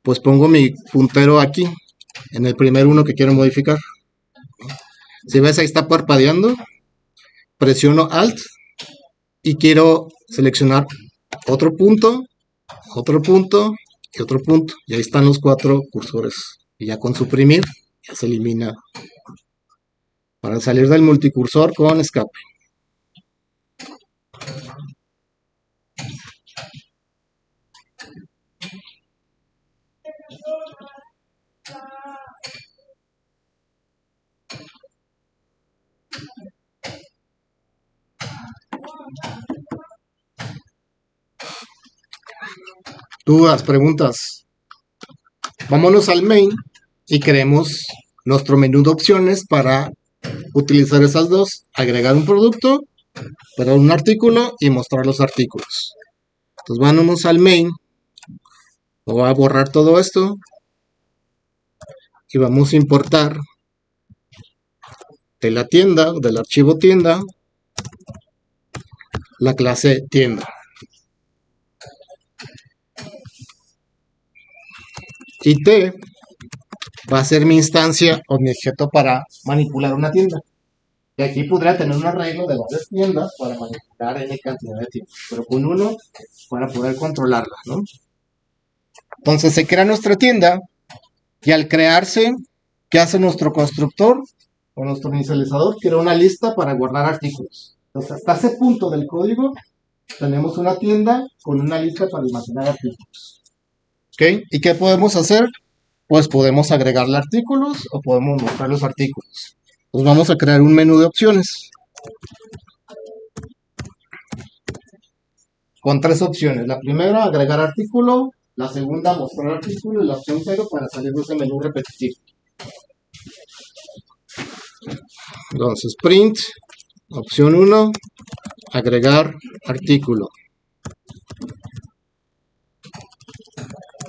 pues pongo mi puntero aquí, en el primer uno que quiero modificar. Si ves, ahí está parpadeando. Presiono Alt y quiero seleccionar otro punto y otro punto. Y ahí están los 4 cursores. Y ya con suprimir, ya se elimina. Para salir del multicursor con escape. Dudas, preguntas. Vámonos al main y creemos nuestro menú de opciones para utilizar esas dos. Agregar un producto, perdón, un artículo y mostrar los artículos. Entonces vámonos al main. Voy a borrar todo esto. Y vamos a importar de la tienda, del archivo tienda, la clase tienda. Y T va a ser mi instancia o mi objeto para manipular una tienda. Y aquí podría tener un arreglo de varias tiendas para manipular N cantidad de tiendas, pero con uno para poder controlarla, ¿no? Entonces se crea nuestra tienda y al crearse, ¿qué hace nuestro constructor o nuestro inicializador? Crea una lista para guardar artículos. Entonces hasta ese punto del código tenemos una tienda con una lista para almacenar artículos. ¿Ok? ¿Y qué podemos hacer? Pues podemos agregarle artículos o podemos mostrar los artículos. Pues vamos a crear un menú de opciones. Con 3 opciones. La primera, agregar artículo. La segunda, mostrar artículo. Y la opción 0 para salir de ese menú repetitivo. Entonces, print, opción 1, agregar artículo.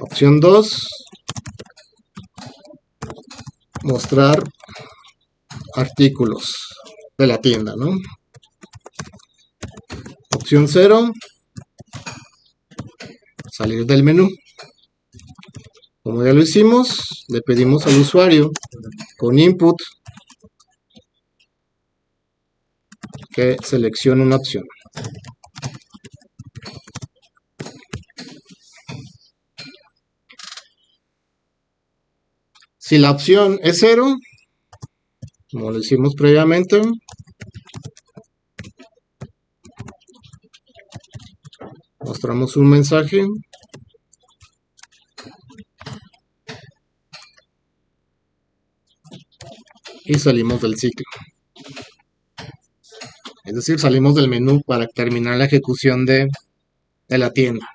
Opción 2, mostrar artículos de la tienda, ¿no? Opción 0, salir del menú. Como ya lo hicimos, le pedimos al usuario con input que seleccione una opción. Si la opción es 0, como lo hicimos previamente, mostramos un mensaje y salimos del ciclo. Es decir, salimos del menú para terminar la ejecución de la tienda.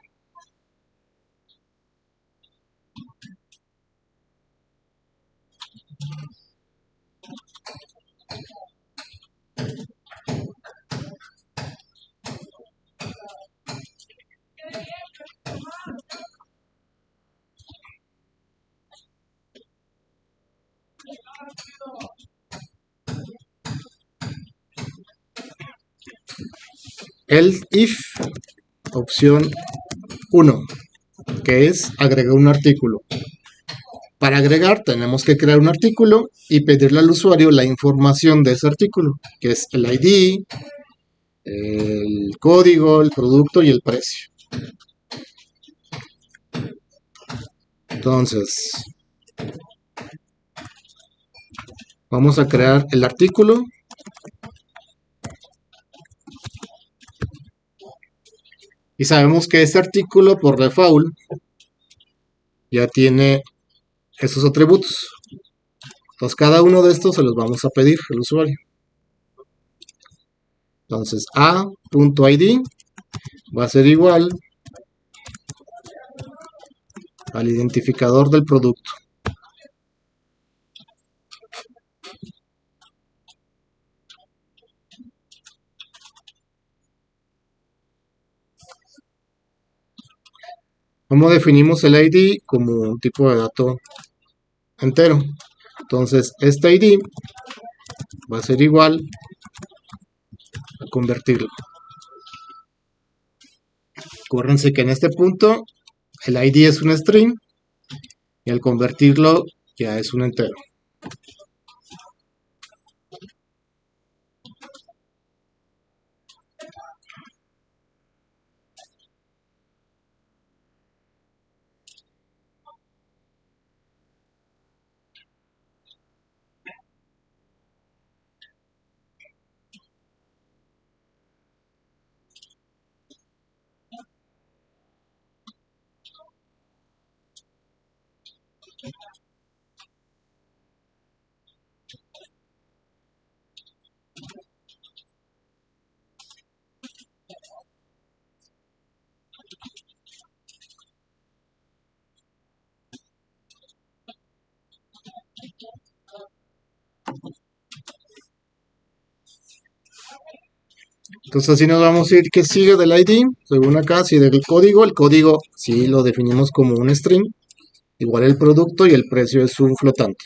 El if, opción 1, que es agregar un artículo. Para agregar tenemos que crear un artículo y pedirle al usuario la información de ese artículo, que es el ID, el código, el producto y el precio. Entonces, vamos a crear el artículo. Y sabemos que este artículo por default ya tiene esos atributos. Entonces cada uno de estos se los vamos a pedir al usuario. Entonces a.id va a ser igual al identificador del producto. ¿Cómo definimos el ID? Como un tipo de dato entero. Entonces este ID va a ser igual a convertirlo. Acuérdense que en este punto el ID es un string y al convertirlo ya es un entero. Entonces así nos vamos a ir que sigue del ID, según acá, si del código, el código sí lo definimos como un string, igual el producto y el precio es un flotante.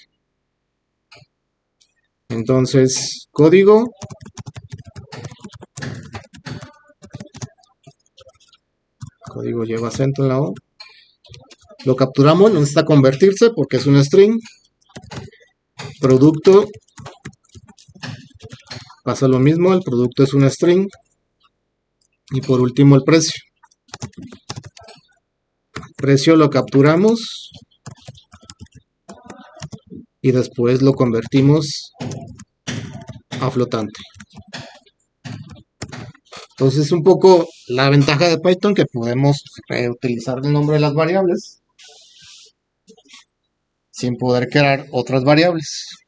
Entonces, código lleva acento en la O. Lo capturamos, no necesita convertirse porque es un string. Producto, pasa lo mismo, el producto es un string. Y por último el precio. El precio lo capturamos y después lo convertimos a flotante. Entonces un poco la ventaja de Python que podemos reutilizar el nombre de las variables sin poder crear otras variables.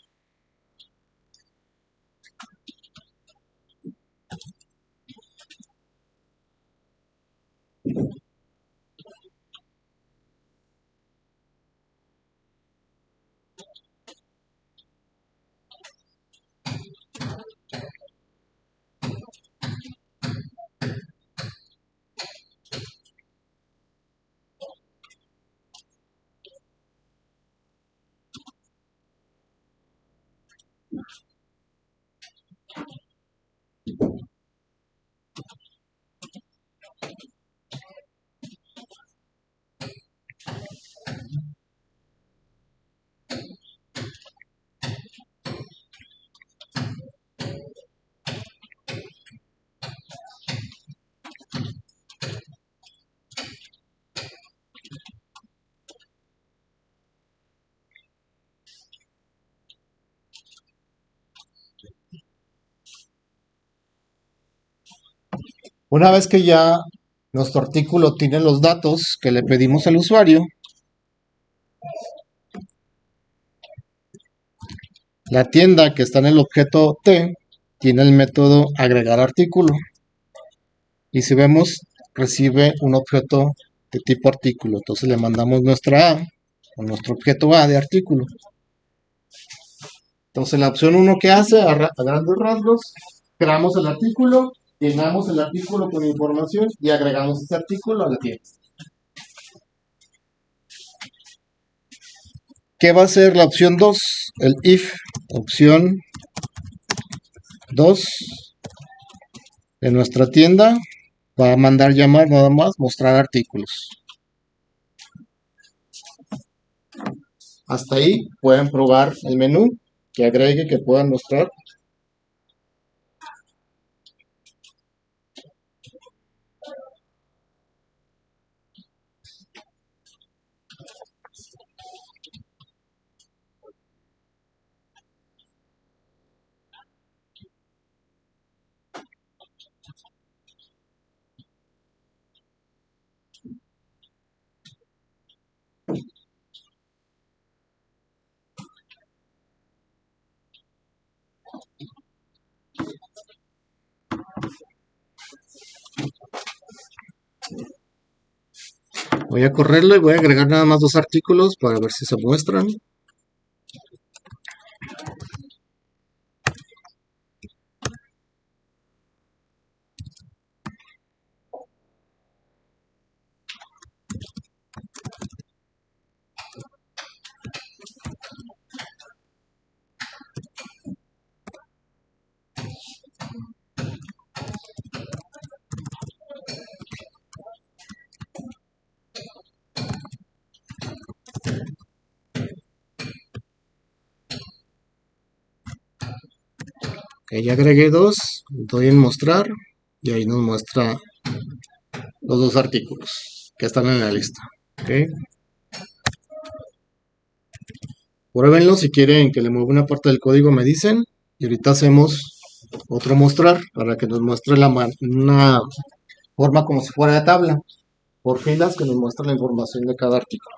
Una vez que ya nuestro artículo tiene los datos que le pedimos al usuario, la tienda que está en el objeto T tiene el método agregar artículo. Y si vemos, recibe un objeto de tipo artículo. Entonces le mandamos nuestra A o nuestro objeto A de artículo. Entonces la opción 1 que hace, a grandes rasgos, creamos el artículo, llenamos el artículo con información y agregamos ese artículo a la tienda. ¿Qué va a hacer la opción 2? El if, opción 2 de nuestra tienda, va a mandar llamar nada más, mostrar artículos. Hasta ahí pueden probar el menú que agregue, que puedan mostrar. Voy a correrlo y voy a agregar nada más dos artículos para ver si se muestran. Ok, ya agregué dos, doy en mostrar y ahí nos muestra los dos artículos que están en la lista. Ok, pruébenlo, si quieren que le mueva una parte del código me dicen y ahorita hacemos otro mostrar para que nos muestre una forma como si fuera de tabla por filas que nos muestra la información de cada artículo.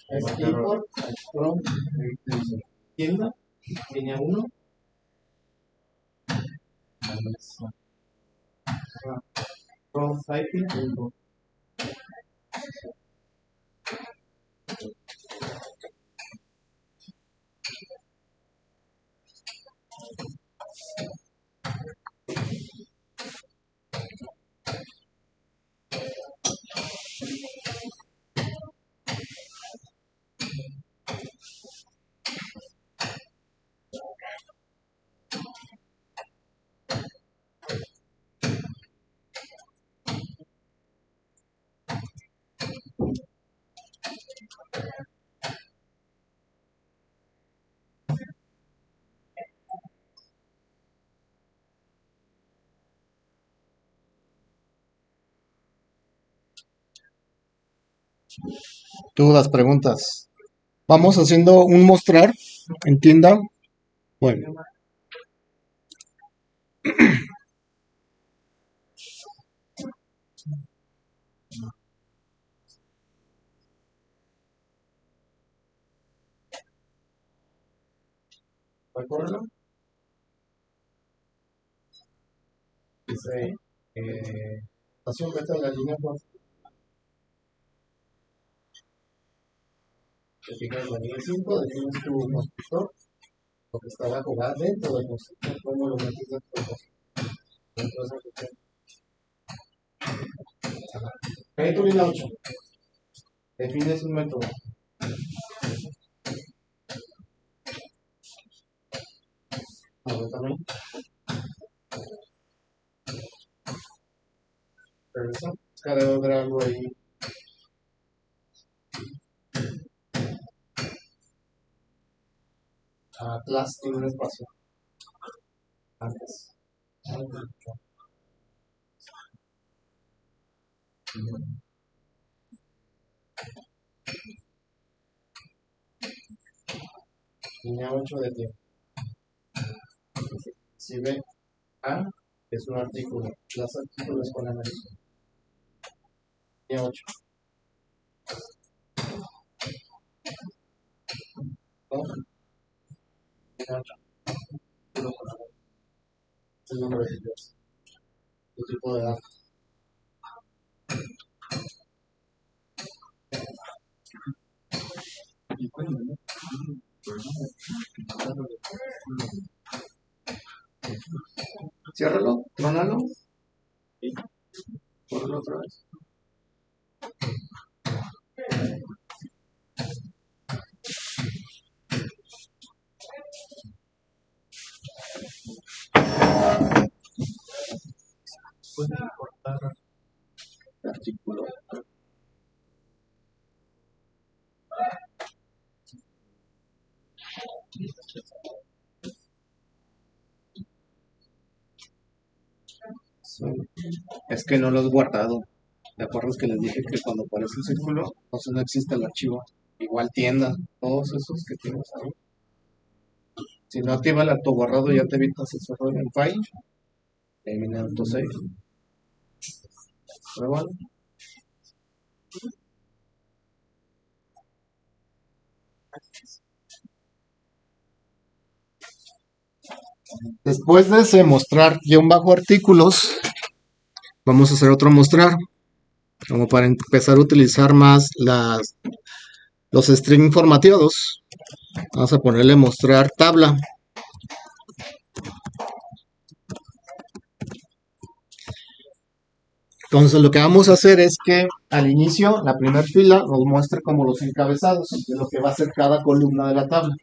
Es import from tienda, línea 1. From typing. Dudas, preguntas. Vamos haciendo un mostrar en tienda. Bueno, ¿recuerdo? Dice, estación que está en la línea 4. Te fijas en la línea 5, defines tu constructor, lo que está abajo va dentro del constructor, cómo lo metes dentro del constructor. Dentro de esa función. Ahí tu línea 8. Defines un método. Ahora también. Regreso. Es que debe haber algo ahí. Class tiene un espacio. Antes. Línea 8 de tiempo. Si ve A, es un artículo. Las artículos con análisis. Línea 8. ¿No? Línea 8. Artículo con análisis. El número de sitios. El tipo de datos. Ciérralo, trónalo y ponlo otra vez. Pueden cortar el artículo. Es que no lo has guardado. ¿Te acuerdas que les dije que cuando aparece el círculo, entonces no existe el archivo? Igual tienda, todos esos que tienes ahí. Si no activa el autoguardado, ya te evitas ese error en file. Elimina autosave. Pruébalo. Después de ese mostrar guión bajo artículos, vamos a hacer otro mostrar, como para empezar a utilizar más los strings formateados. Vamos a ponerle mostrar tabla. Entonces lo que vamos a hacer es que al inicio, la primera fila nos muestre como los encabezados de lo que va a ser cada columna de la tabla.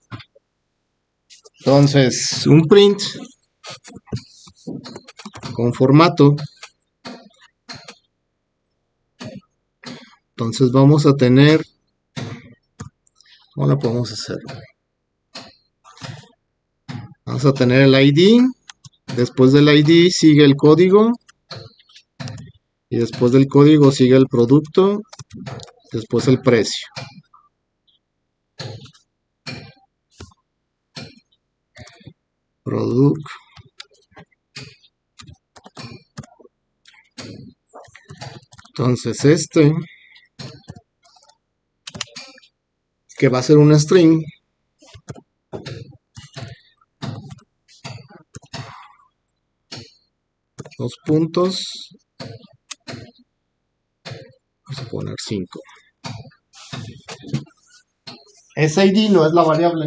Entonces, un print con formato. Entonces vamos a tener, ¿cómo lo podemos hacer? Vamos a tener el ID, después del ID sigue el código, y después del código sigue el producto, después el precio. Product. Entonces este, que va a ser un string, dos puntos, vamos a poner 5. Ese ID no es la variable,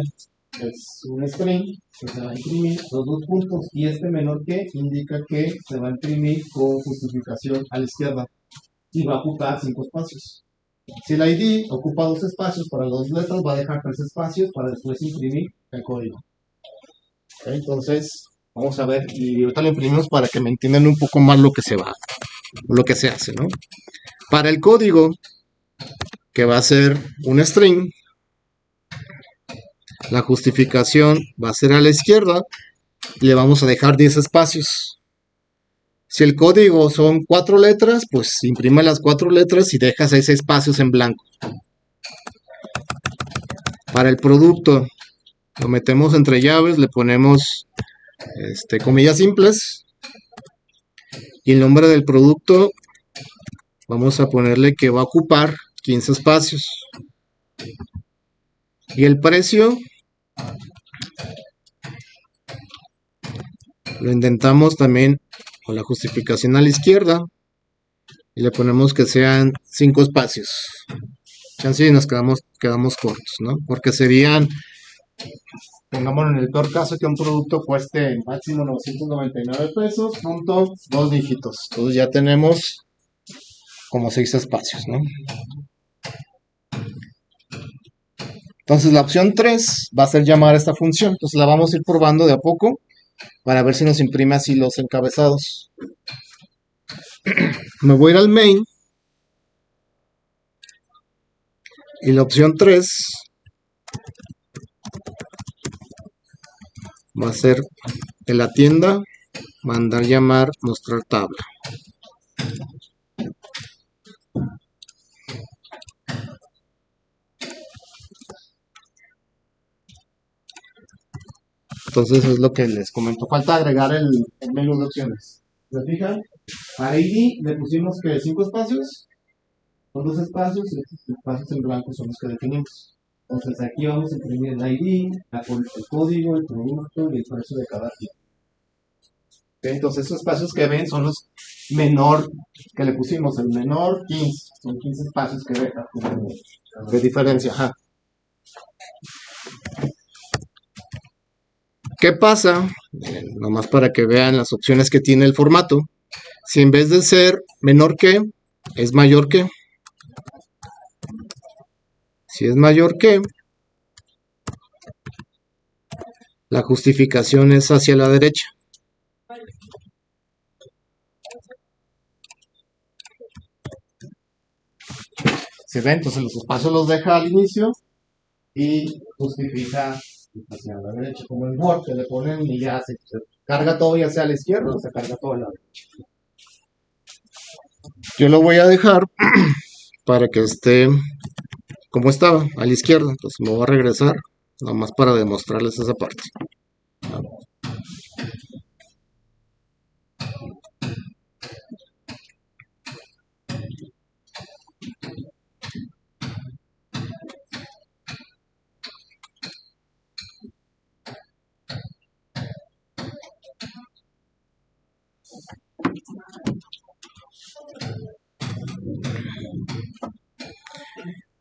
es un string que se va a imprimir los dos puntos, y este menor que indica que se va a imprimir con justificación a la izquierda y va a ocupar 5 espacios. Si el ID ocupa 2 espacios para las 2 letras, va a dejar 3 espacios para después imprimir el código. ¿Okay? Entonces, vamos a ver, y ahorita lo imprimimos para que me entiendan un poco más lo que se hace, ¿no? Para el código, que va a ser un string, la justificación va a ser a la izquierda y le vamos a dejar 10 espacios. Si el código son 4 letras, pues imprime las 4 letras y deja 6 espacios en blanco. Para el producto, lo metemos entre llaves, le ponemos comillas simples, y el nombre del producto vamos a ponerle que va a ocupar 15 espacios. Y el precio lo intentamos también con la justificación a la izquierda y le ponemos que sean 5 espacios. Chance y nos quedamos cortos, ¿no? Porque serían, pongamos en el peor caso, que un producto cueste máximo 999 pesos, punto 2 dígitos. Entonces ya tenemos como 6 espacios, ¿no? Entonces la opción 3 va a ser llamar a esta función. Entonces la vamos a ir probando de a poco para ver si nos imprime así los encabezados. Me voy a ir al main y la opción 3 va a ser de la tienda mandar llamar mostrar tabla. Entonces es lo que les comento. Falta agregar el menú de opciones. ¿Se fijan? A ID le pusimos que 5 espacios, con 2 espacios, y estos espacios en blanco son los que definimos. Entonces aquí vamos a imprimir el ID, el código, el producto y el precio de cada tipo. ¿Okay? Entonces esos espacios que ven son los menor que le pusimos, el menor 15, son 15 espacios que deja de diferencia. ¿Qué pasa? Nomás para que vean las opciones que tiene el formato. Si en vez de ser menor que, es mayor que. Si es mayor que, la justificación es hacia la derecha. ¿Se ve? Entonces los espacios los deja al inicio y justifica hacia la derecha, como en Word, que le ponen y ya se carga todo ya sea a la izquierda o se carga todo a la derecha. Yo lo voy a dejar para que esté como estaba, a la izquierda. Entonces me voy a regresar, nomás para demostrarles esa parte.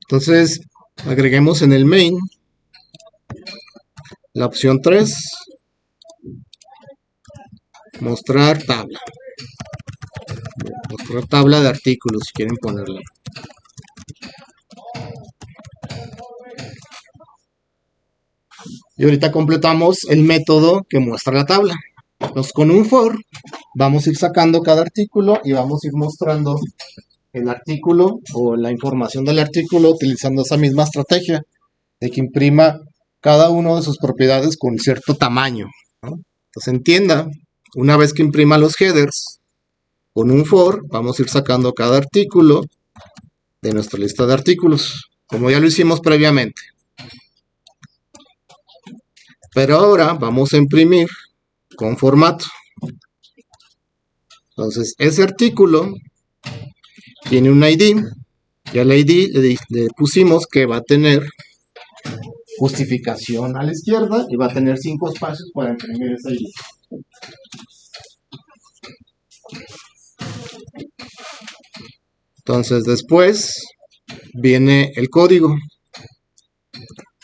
Entonces, agreguemos en el main la opción 3, mostrar tabla. Mostrar tabla de artículos, si quieren ponerla. Y ahorita completamos el método que muestra la tabla. Entonces, con un for, vamos a ir sacando cada artículo y vamos a ir mostrando el artículo o la información del artículo utilizando esa misma estrategia de que imprima cada uno de sus propiedades con cierto tamaño, ¿no? Entonces entienda, una vez que imprima los headers, con un for vamos a ir sacando cada artículo de nuestra lista de artículos, como ya lo hicimos previamente. Pero ahora vamos a imprimir con formato. Entonces ese artículo tiene un ID, y al ID le pusimos que va a tener justificación a la izquierda y va a tener 5 espacios para imprimir ese ID. Entonces después viene el código.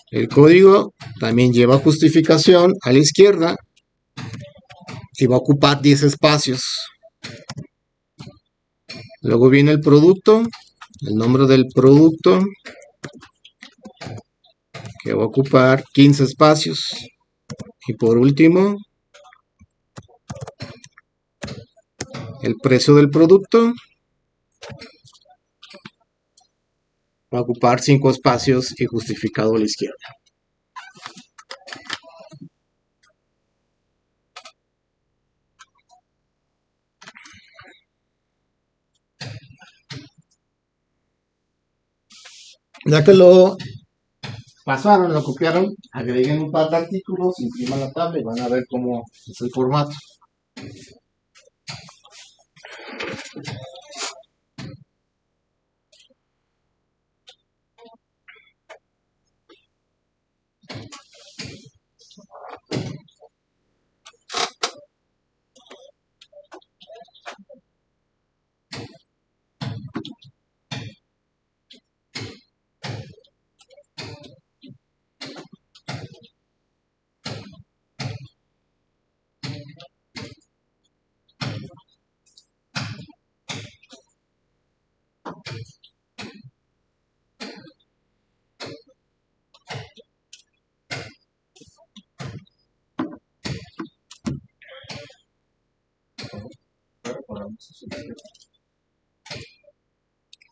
El código también lleva justificación a la izquierda y va a ocupar 10 espacios. Luego viene el producto, el nombre del producto, que va a ocupar 15 espacios. Y por último, el precio del producto va a ocupar 5 espacios y justificado a la izquierda. Ya que lo pasaron, lo copiaron, agreguen un par de artículos, impriman la tabla y van a ver cómo es el formato.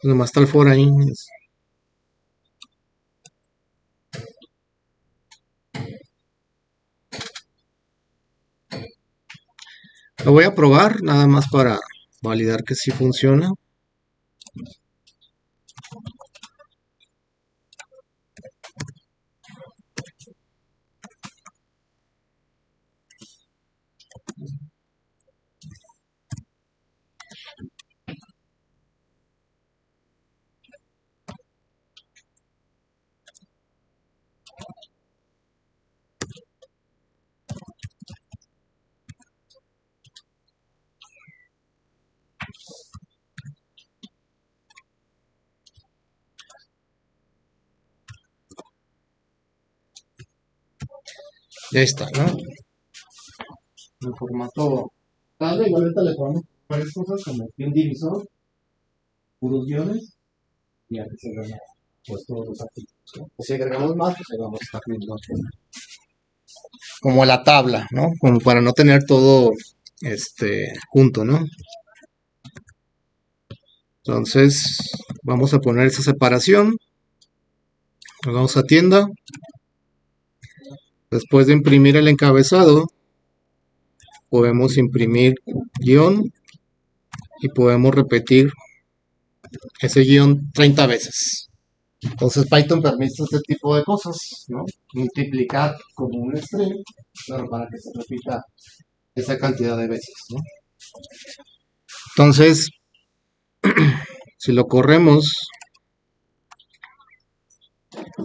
Nomás está el for ahí. Lo voy a probar nada más para validar que sí funciona. Ya está, ¿no? en formato tabla. Igual ahorita le ponemos varias cosas como un divisor, puros guiones, y aquí se ven pues todos los artículos, ¿no? O si agregamos más, pues ahí vamos a estar viendo como la tabla, ¿no? Como para no tener todo junto, ¿no? Entonces vamos a poner esa separación. Nos vamos a tienda. Después de imprimir el encabezado, podemos imprimir guión y podemos repetir ese guión 30 veces. Entonces Python permite este tipo de cosas, ¿no? Multiplicar como un string, pero para que se repita esa cantidad de veces, ¿no? Entonces, si lo corremos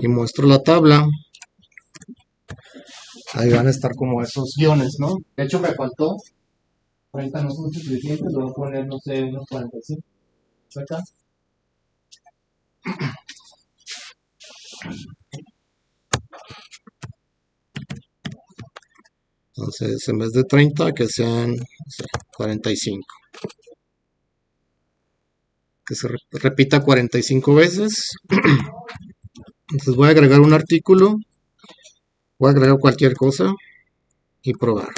y muestro la tabla, ahí van a estar como esos guiones, ¿no? De hecho me faltó 30, no son suficientes, lo voy a poner, no sé, unos 45. Acá. Entonces, en vez de 30, que sean, no sé, 45. Que se repita 45 veces. Entonces voy a agregar un artículo, voy a agregar cualquier cosa y probar.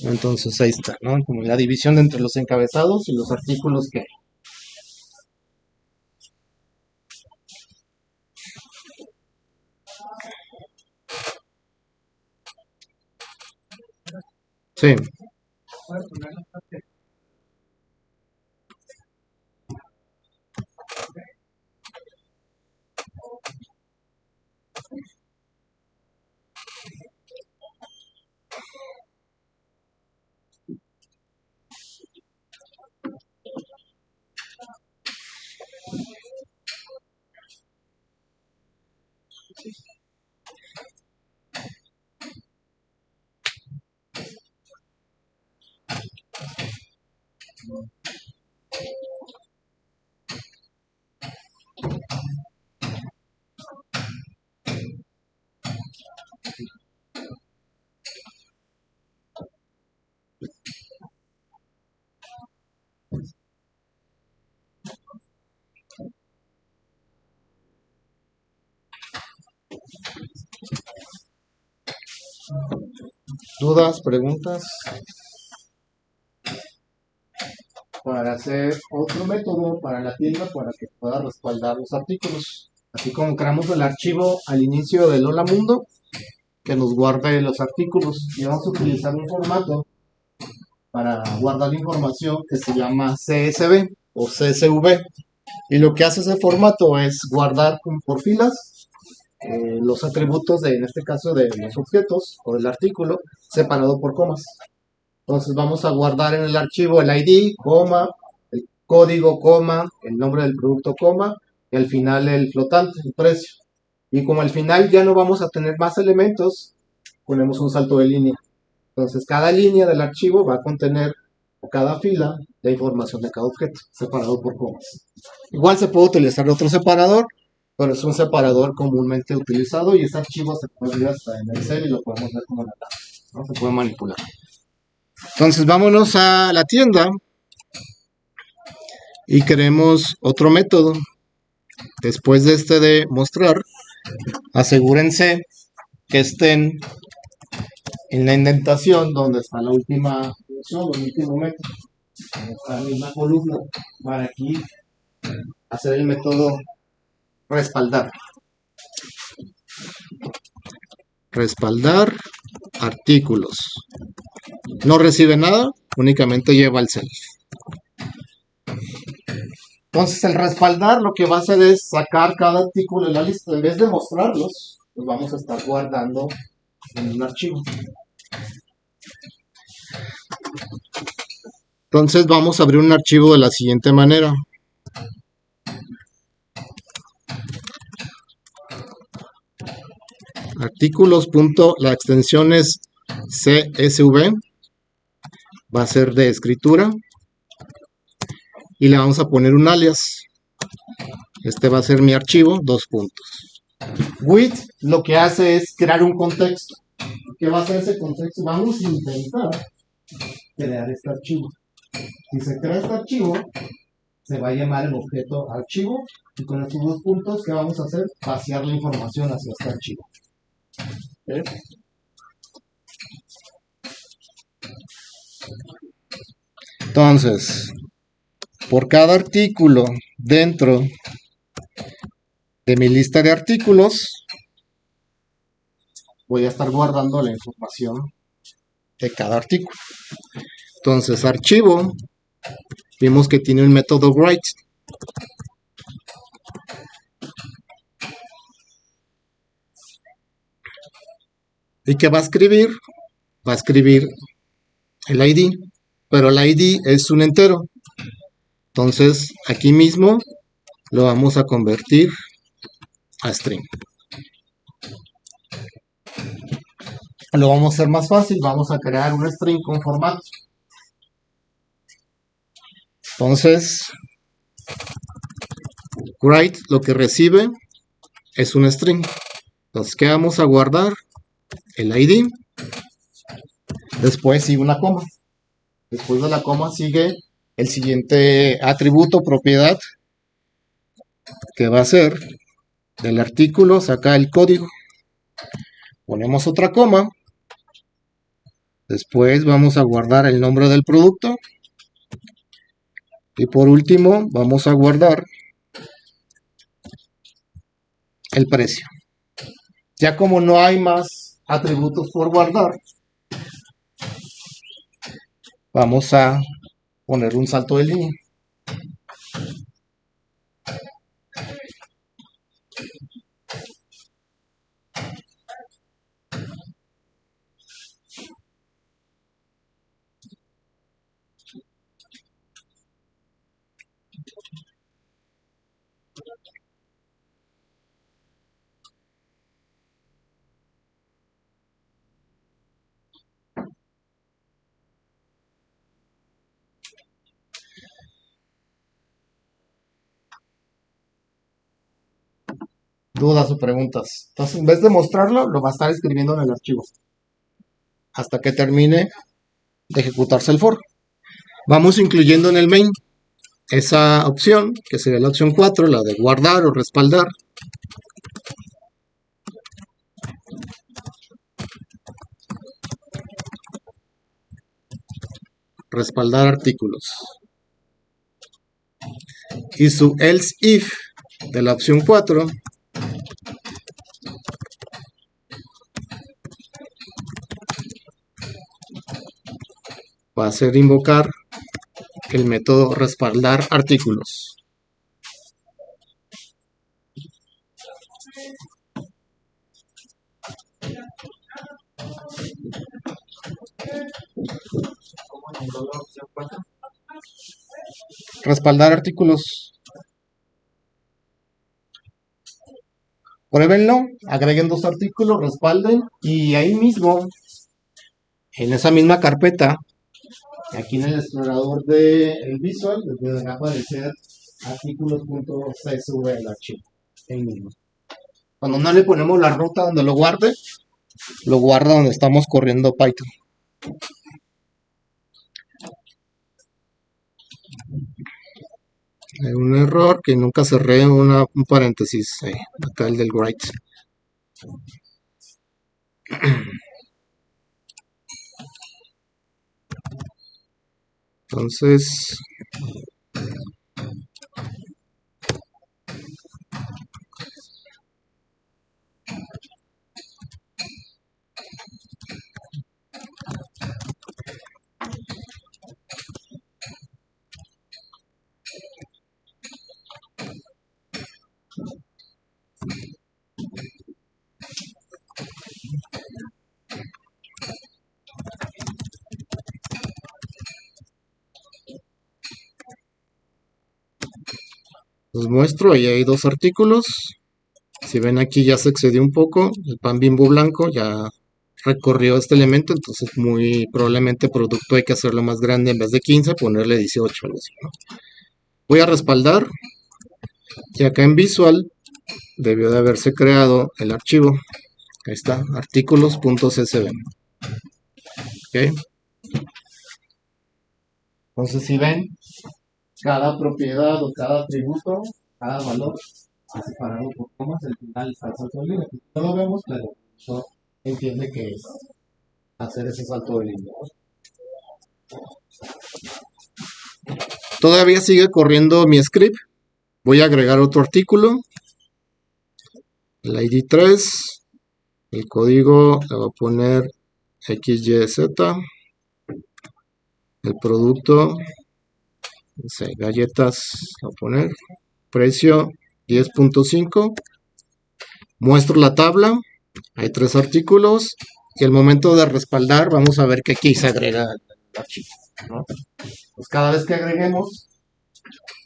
Entonces ahí está, ¿no? Como la división entre los encabezados y los artículos que hay. Sí. ¿Dudas, preguntas? Para hacer otro método para la tienda para que pueda respaldar los artículos. Así como creamos el archivo al inicio del Hola Mundo, que nos guarde los artículos. Y vamos a utilizar un formato para guardar la información que se llama CSV o CSV. Y lo que hace ese formato es guardar por filas los atributos en este caso, de los objetos o del artículo separado por comas. Entonces vamos a guardar en el archivo el ID, coma, el código, coma, el nombre del producto, coma, y al final el flotante, el precio. Y como al final ya no vamos a tener más elementos, ponemos un salto de línea. Entonces cada línea del archivo va a contener, o cada fila, la información de cada objeto, separado por comas. Igual se puede utilizar otro separador, pero es un separador comúnmente utilizado y ese archivo se puede ver hasta en Excel y lo podemos ver como la tabla, ¿no? Se puede manipular. Entonces vámonos a la tienda y queremos otro método. Después de de mostrar, asegúrense que estén en la indentación donde está la última función, el último método, en esta misma columna, para aquí hacer el método respaldar. Respaldar artículos. No recibe nada, únicamente lleva el self. Entonces el respaldar lo que va a hacer es sacar cada artículo de la lista. En vez de mostrarlos, los vamos a estar guardando en un archivo. Entonces vamos a abrir un archivo de la siguiente manera. Artículos. La extensión es CSV. Va a ser de escritura. Y le vamos a poner un alias. Este va a ser mi archivo, 2 puntos. With lo que hace es crear un contexto. ¿Qué va a hacer ese contexto? Vamos a intentar crear este archivo. Si se crea este archivo, se va a llamar el objeto archivo, y con estos dos puntos, ¿qué vamos a hacer? Vaciar la información hacia este archivo. ¿Okay? Entonces, por cada artículo dentro de mi lista de artículos, voy a estar guardando la información de cada artículo. Entonces, archivo, vimos que tiene un método write. ¿Y qué va a escribir? Va a escribir el ID, pero el ID es un entero. Entonces, aquí mismo lo vamos a convertir a string. Lo vamos a hacer más fácil, vamos a crear un string con formato. Entonces, write lo que recibe es un string. Entonces, ¿qué vamos a guardar? El ID. Después sigue una coma. Después de la coma sigue el siguiente atributo, propiedad, que va a ser del artículo, saca el código. Ponemos otra coma. Después vamos a guardar el nombre del producto. Y por último, vamos a guardar el precio. Ya como no hay más atributos por guardar, vamos a poner un salto de línea. Dudas o preguntas. Entonces, en vez de mostrarlo, lo va a estar escribiendo en el archivo hasta que termine de ejecutarse el for. Vamos incluyendo en el main esa opción, que sería la opción 4, la de guardar o respaldar. Respaldar artículos. Y su else if de la opción 4 va a ser invocar el método respaldar artículos. Respaldar artículos. Pruébenlo, agreguen dos artículos, respalden, y ahí mismo, en esa misma carpeta, aquí en el explorador del Visual, les deberá aparecer artículos.csv el archivo. Ahí mismo. Cuando no le ponemos la ruta donde lo guarde, lo guarda donde estamos corriendo Python. Hay un error que nunca cerré un paréntesis, acá el del write. Entonces, los muestro, ahí hay dos artículos. Si ven aquí ya se excedió un poco, el pan Bimbo blanco ya recorrió este elemento, entonces muy probablemente producto hay que hacerlo más grande, en vez de 15 ponerle 18, algo así, ¿no? Voy a respaldar, y acá en Visual debió de haberse creado el archivo. Ahí está, artículos.csv. ¿Okay? Entonces, si ven, cada propiedad o cada atributo, cada valor, está separado por comas, al final está el salto de línea. No lo vemos, pero eso entiende que es hacer ese salto de línea. Todavía sigue corriendo mi script. Voy a agregar otro artículo. El ID 3. El código le voy a poner XYZ. El producto, no sé, galletas, voy a poner precio 10.5. Muestro la tabla. Hay 3 artículos. Y al momento de respaldar, vamos a ver que aquí se agrega el archivo, ¿no? Pues cada vez que agreguemos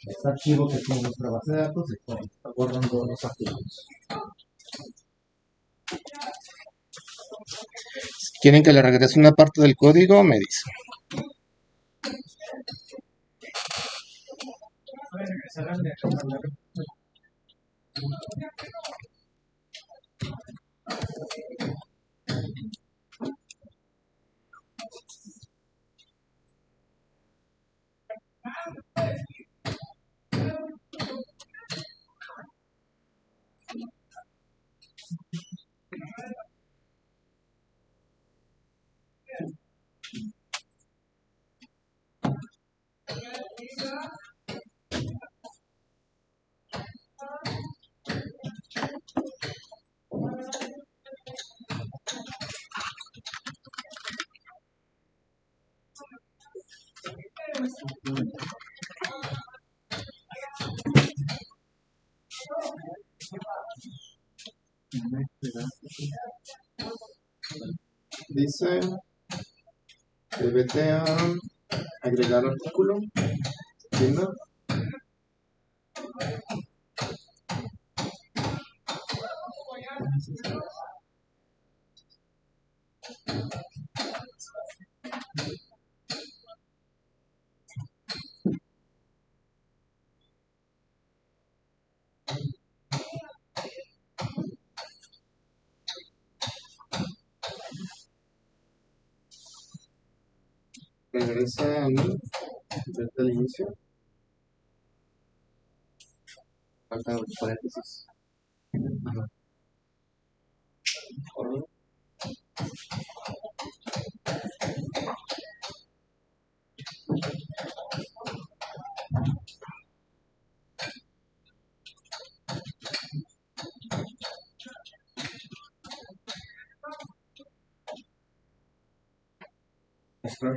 este archivo que tiene nuestra base de datos, está guardando los artículos. Si quieren que le regrese una parte del código, me dicen. Dice dbt a agregar artículo. ¿Entiendes? Regresa a mí desde el inicio. Faltan los paréntesis. Ajá. Espera.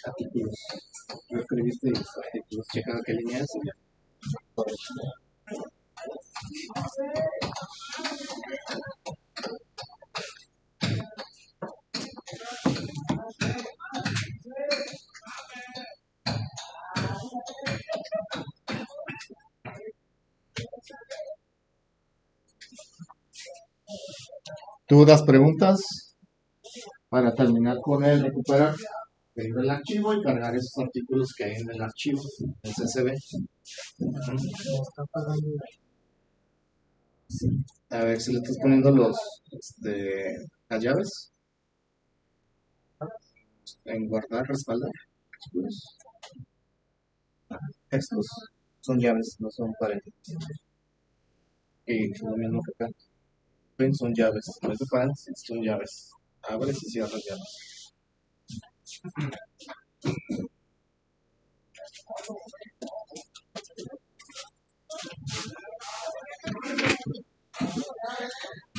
Artículos. Lo escribiste y los artículos. Checa qué línea es y ya. ¿Dudas, preguntas? Para terminar con el recuperar, pedir el archivo y cargar esos artículos que hay en el archivo, el CSV. A ver si le estás poniendo las llaves. En guardar, respaldar. Estos son llaves, no son paréntesis. Y lo mismo que acá. Son llaves, no es de paréntesis, son llaves. Abres y cierras llaves.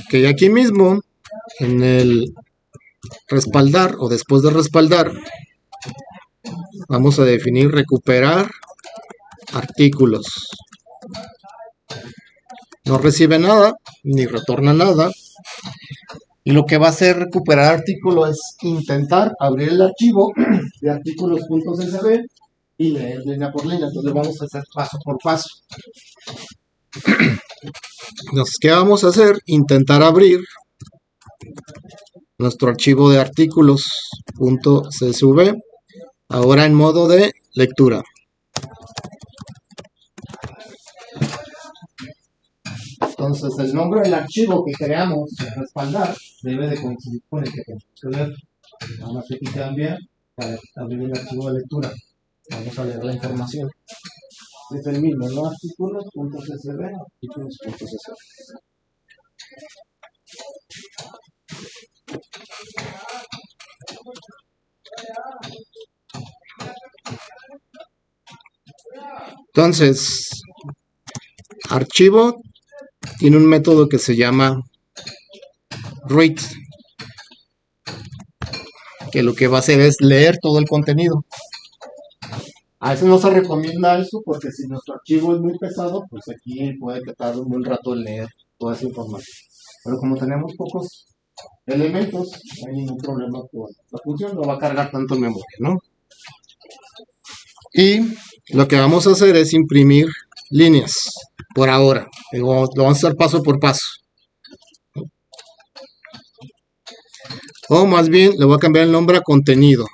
Ok, aquí mismo, en el respaldar o después de respaldar, vamos a definir recuperar artículos. No recibe nada, ni retorna nada. Y lo que va a hacer recuperar artículo es intentar abrir el archivo de artículos.csv y leer línea por línea. Entonces vamos a hacer paso por paso. Entonces, ¿qué vamos a hacer? Intentar abrir nuestro archivo de artículos.csv ahora en modo de lectura. Entonces, el nombre del archivo que queremos respaldar debe de coincidir con el que tenemos que leer. Nada más que aquí cambia para abrir el archivo de lectura. Vamos a leer la información. Es el mismo, ¿no? Artículos.csv, artículos.csv. Entonces, archivo tiene un método que se llama read, que lo que va a hacer es leer todo el contenido. A veces no se recomienda eso porque si nuestro archivo es muy pesado, pues aquí puede que tarde un buen rato en leer toda esa información. Pero como tenemos pocos elementos, no hay ningún problema con la función, no va a cargar tanto en memoria, ¿no? Y lo que vamos a hacer es imprimir líneas por ahora. Lo vamos a hacer paso por paso. O más bien le voy a cambiar el nombre a contenido,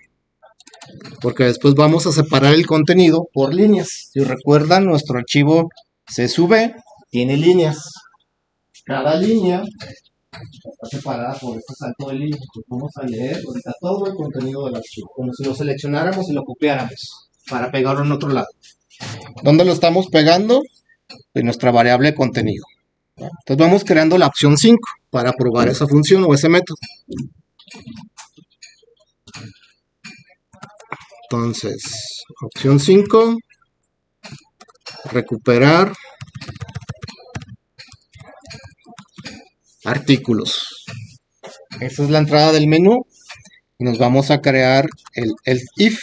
porque después vamos a separar el contenido por líneas. Si recuerdan, nuestro archivo CSV tiene líneas. Cada línea está separada por este salto de líneas. Vamos a leer ahorita todo el contenido del archivo, como si lo seleccionáramos y lo copiáramos para pegarlo en otro lado. ¿Dónde lo estamos pegando? En nuestra variable contenido. Entonces vamos creando la opción 5 para probar esa función o ese método. Entonces, opción 5, recuperar artículos. Esa es la entrada del menú y nos vamos a crear el if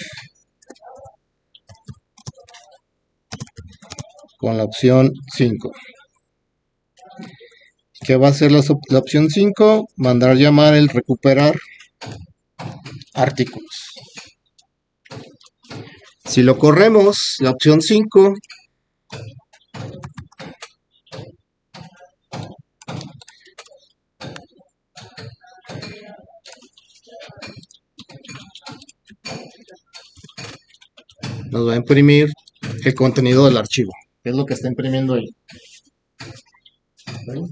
con la opción 5. ¿Qué va a hacer la opción 5? Mandar llamar el recuperar artículos. Si lo corremos, la opción 5 nos va a imprimir el contenido del archivo, que es lo que está imprimiendo ahí. ¿Ven?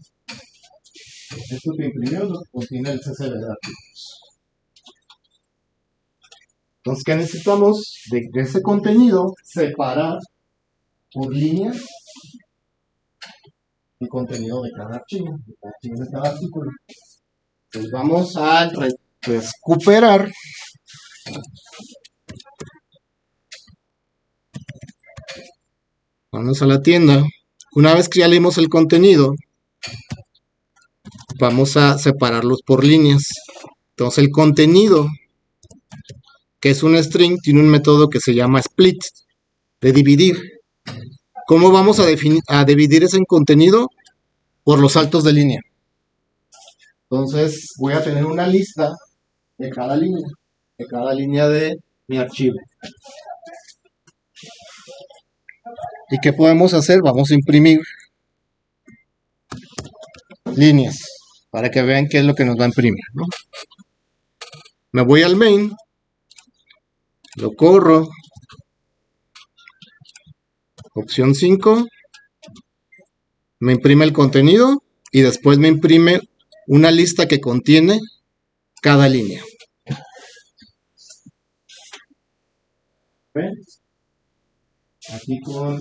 Esto que imprimió lo contiene el CSV de artículos. Entonces, ¿qué necesitamos? De ese contenido, separar por líneas el contenido de cada archivo, de cada artículo. Entonces, vamos a recuperar vamos a la tienda. Una vez que ya leímos el contenido, vamos a separarlos por líneas. Entonces el contenido, que es un string, tiene un método que se llama split, de dividir. ¿Cómo vamos a dividir ese contenido? Por los saltos de línea. Entonces voy a tener una lista de cada línea de mi archivo. ¿Y qué podemos hacer? Vamos a imprimir líneas para que vean qué es lo que nos va a imprimir, ¿no? Me voy al main, lo corro, opción 5, me imprime el contenido y después me imprime una lista que contiene cada línea. ¿Ven? Aquí con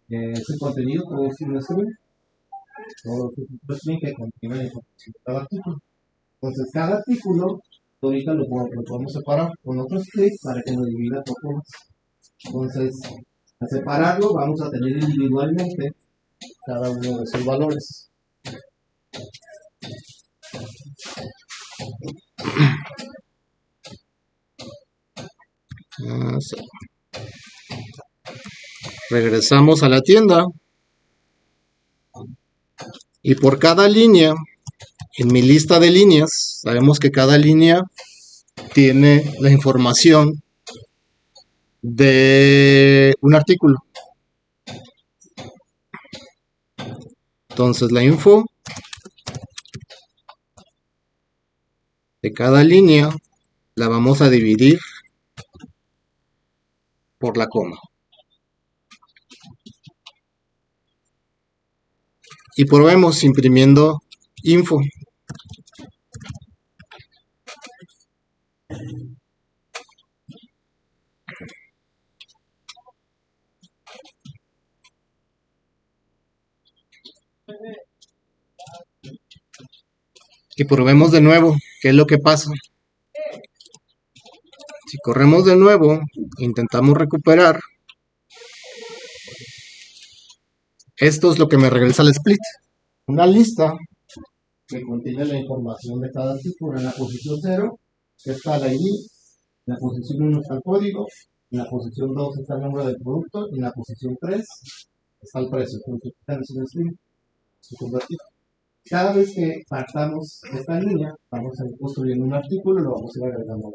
ese contenido, todo es un string, todo es un string que contiene la información de cada artículo. Entonces, cada artículo, ahorita lo podemos separar con otro script para que nos divida por temas. Entonces, al separarlo, vamos a tener individualmente cada uno de esos valores. Regresamos a la tienda y por cada línea, en mi lista de líneas, sabemos que cada línea tiene la información de un artículo. Entonces la info de cada línea la vamos a dividir por la coma. y probemos imprimiendo info. Y probemos de nuevo qué es lo que pasa. Si corremos de nuevo, intentamos recuperar. Esto es lo que me regresa el split. Una lista que contiene la información de cada artículo. En la posición 0 está el ID, en la posición 1 está el código, en la posición 2 está el nombre del producto, y en la posición 3 está el precio. Cada vez que partamos esta línea, vamos a ir construyendo un artículo y lo vamos a ir agregando.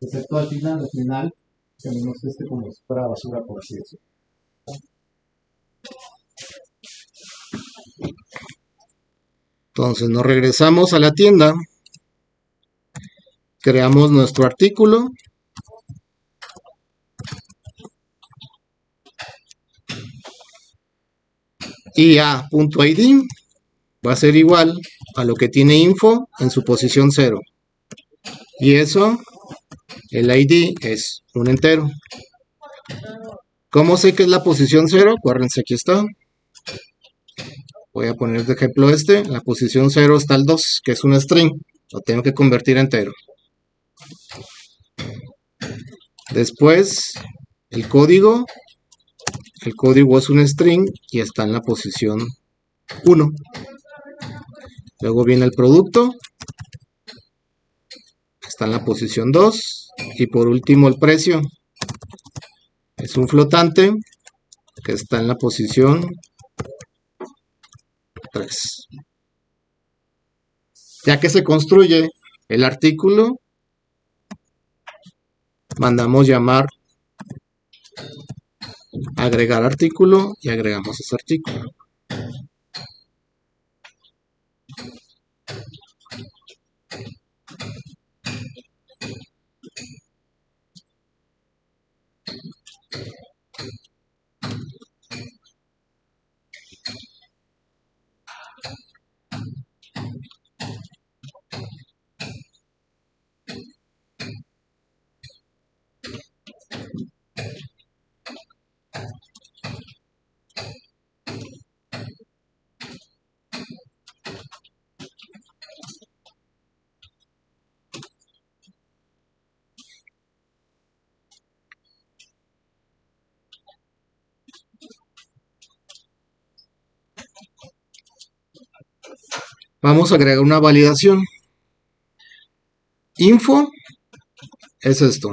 Excepto al final tenemos este como si fuera basura, por así decirlo. Entonces nos regresamos a la tienda, creamos nuestro artículo, y a.id va a ser igual a lo que tiene info en su posición 0. Y eso, el ID es un entero. ¿Cómo sé que es la posición 0? Acuérdense, aquí está. Voy a poner de ejemplo en la posición 0 está el 2, que es un string. Lo tengo que convertir a entero. Después, el código. El código es un string y está en la posición 1. Luego viene el producto. Está en la posición 2. Y por último el precio. Es un flotante que está en la posición 3. Ya que se construye el artículo, mandamos llamar agregar artículo y agregamos ese artículo. Vamos a agregar una validación. Info es esto,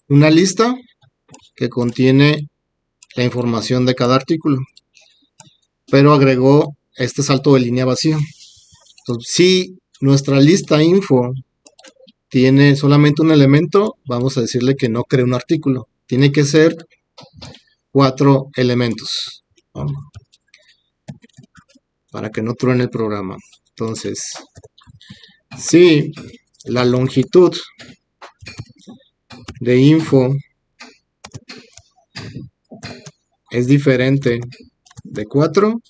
una lista que contiene la información de cada artículo, pero agregó este salto de línea vacío. Entonces, si nuestra lista info tiene solamente un elemento, vamos a decirle que no cree un artículo. Tiene que ser 4 elementos, ¿no? Para que no truene el programa. Entonces, si la longitud de info es diferente de 4,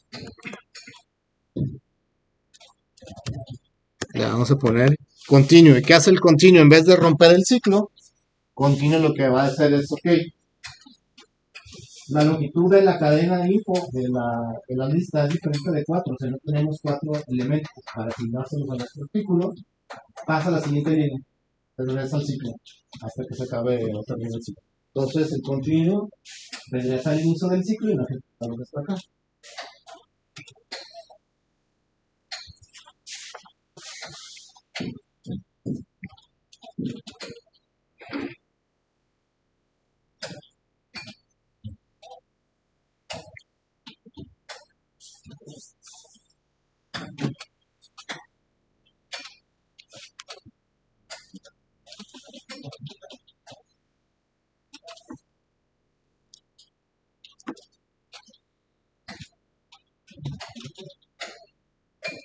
le vamos a poner continuo. ¿Y qué hace el continuo? En vez de romper el ciclo, continuo lo que va a hacer es, ok, la longitud de la cadena de info de la lista es diferente de 4, o sea, no tenemos 4 elementos para asignárselos a nuestro artículo, pasa a la siguiente línea, regresa al ciclo, hasta que se acabe o termine el ciclo. Entonces, el continuo regresa al inicio del ciclo y la gente está acá.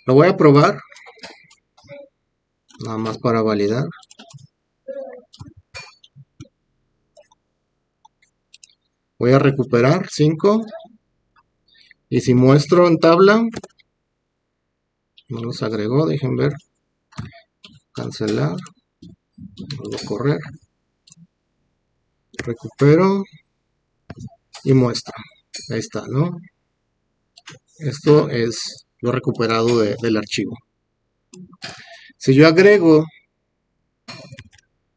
Lo voy a probar, nada más para validar. Voy a recuperar 5 Y si muestro en tabla, no los agregó, dejen ver, cancelar, vuelvo a correr, recupero y muestro. Ahí está, ¿no? Esto es lo recuperado del archivo. Si yo agrego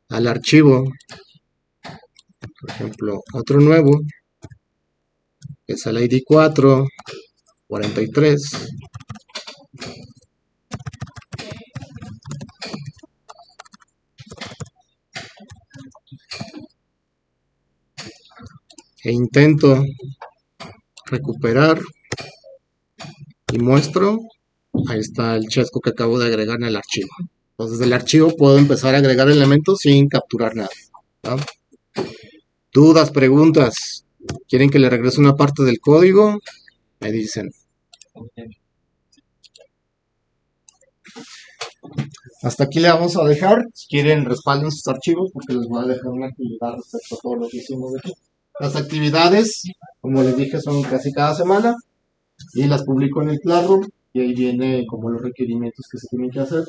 al archivo, por ejemplo, otro nuevo, que es el ID 443, e intento recuperar y muestro, ahí está el chesco que acabo de agregar en el archivo. Entonces del archivo puedo empezar a agregar elementos sin capturar nada, ¿no? Dudas, preguntas, quieren que le regrese una parte del código, me dicen. Hasta aquí le vamos a dejar. Si quieren, respalden sus archivos porque les voy a dejar una actividad respecto a todo lo que hicimos aquí. Las actividades, como les dije, son casi cada semana y las publico en el Classroom y ahí viene como los requerimientos que se tienen que hacer.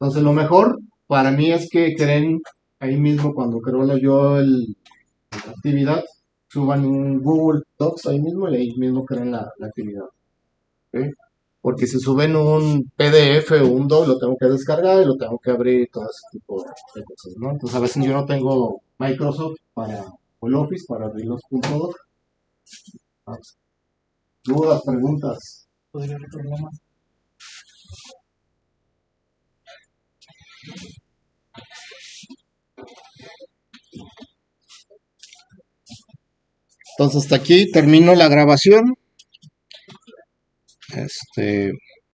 Entonces, lo mejor para mí es que creen ahí mismo cuando creo yo la actividad, suban un Google Docs ahí mismo y ahí mismo creen la actividad. ¿Okay? Porque si suben un PDF o un DOC, lo tengo que descargar y lo tengo que abrir y todo ese tipo de cosas, ¿no? Entonces a veces yo no tengo Microsoft o el Office para abrir los puntos. Dudas, preguntas. ¿Podría recordar más? Entonces hasta aquí termino la grabación.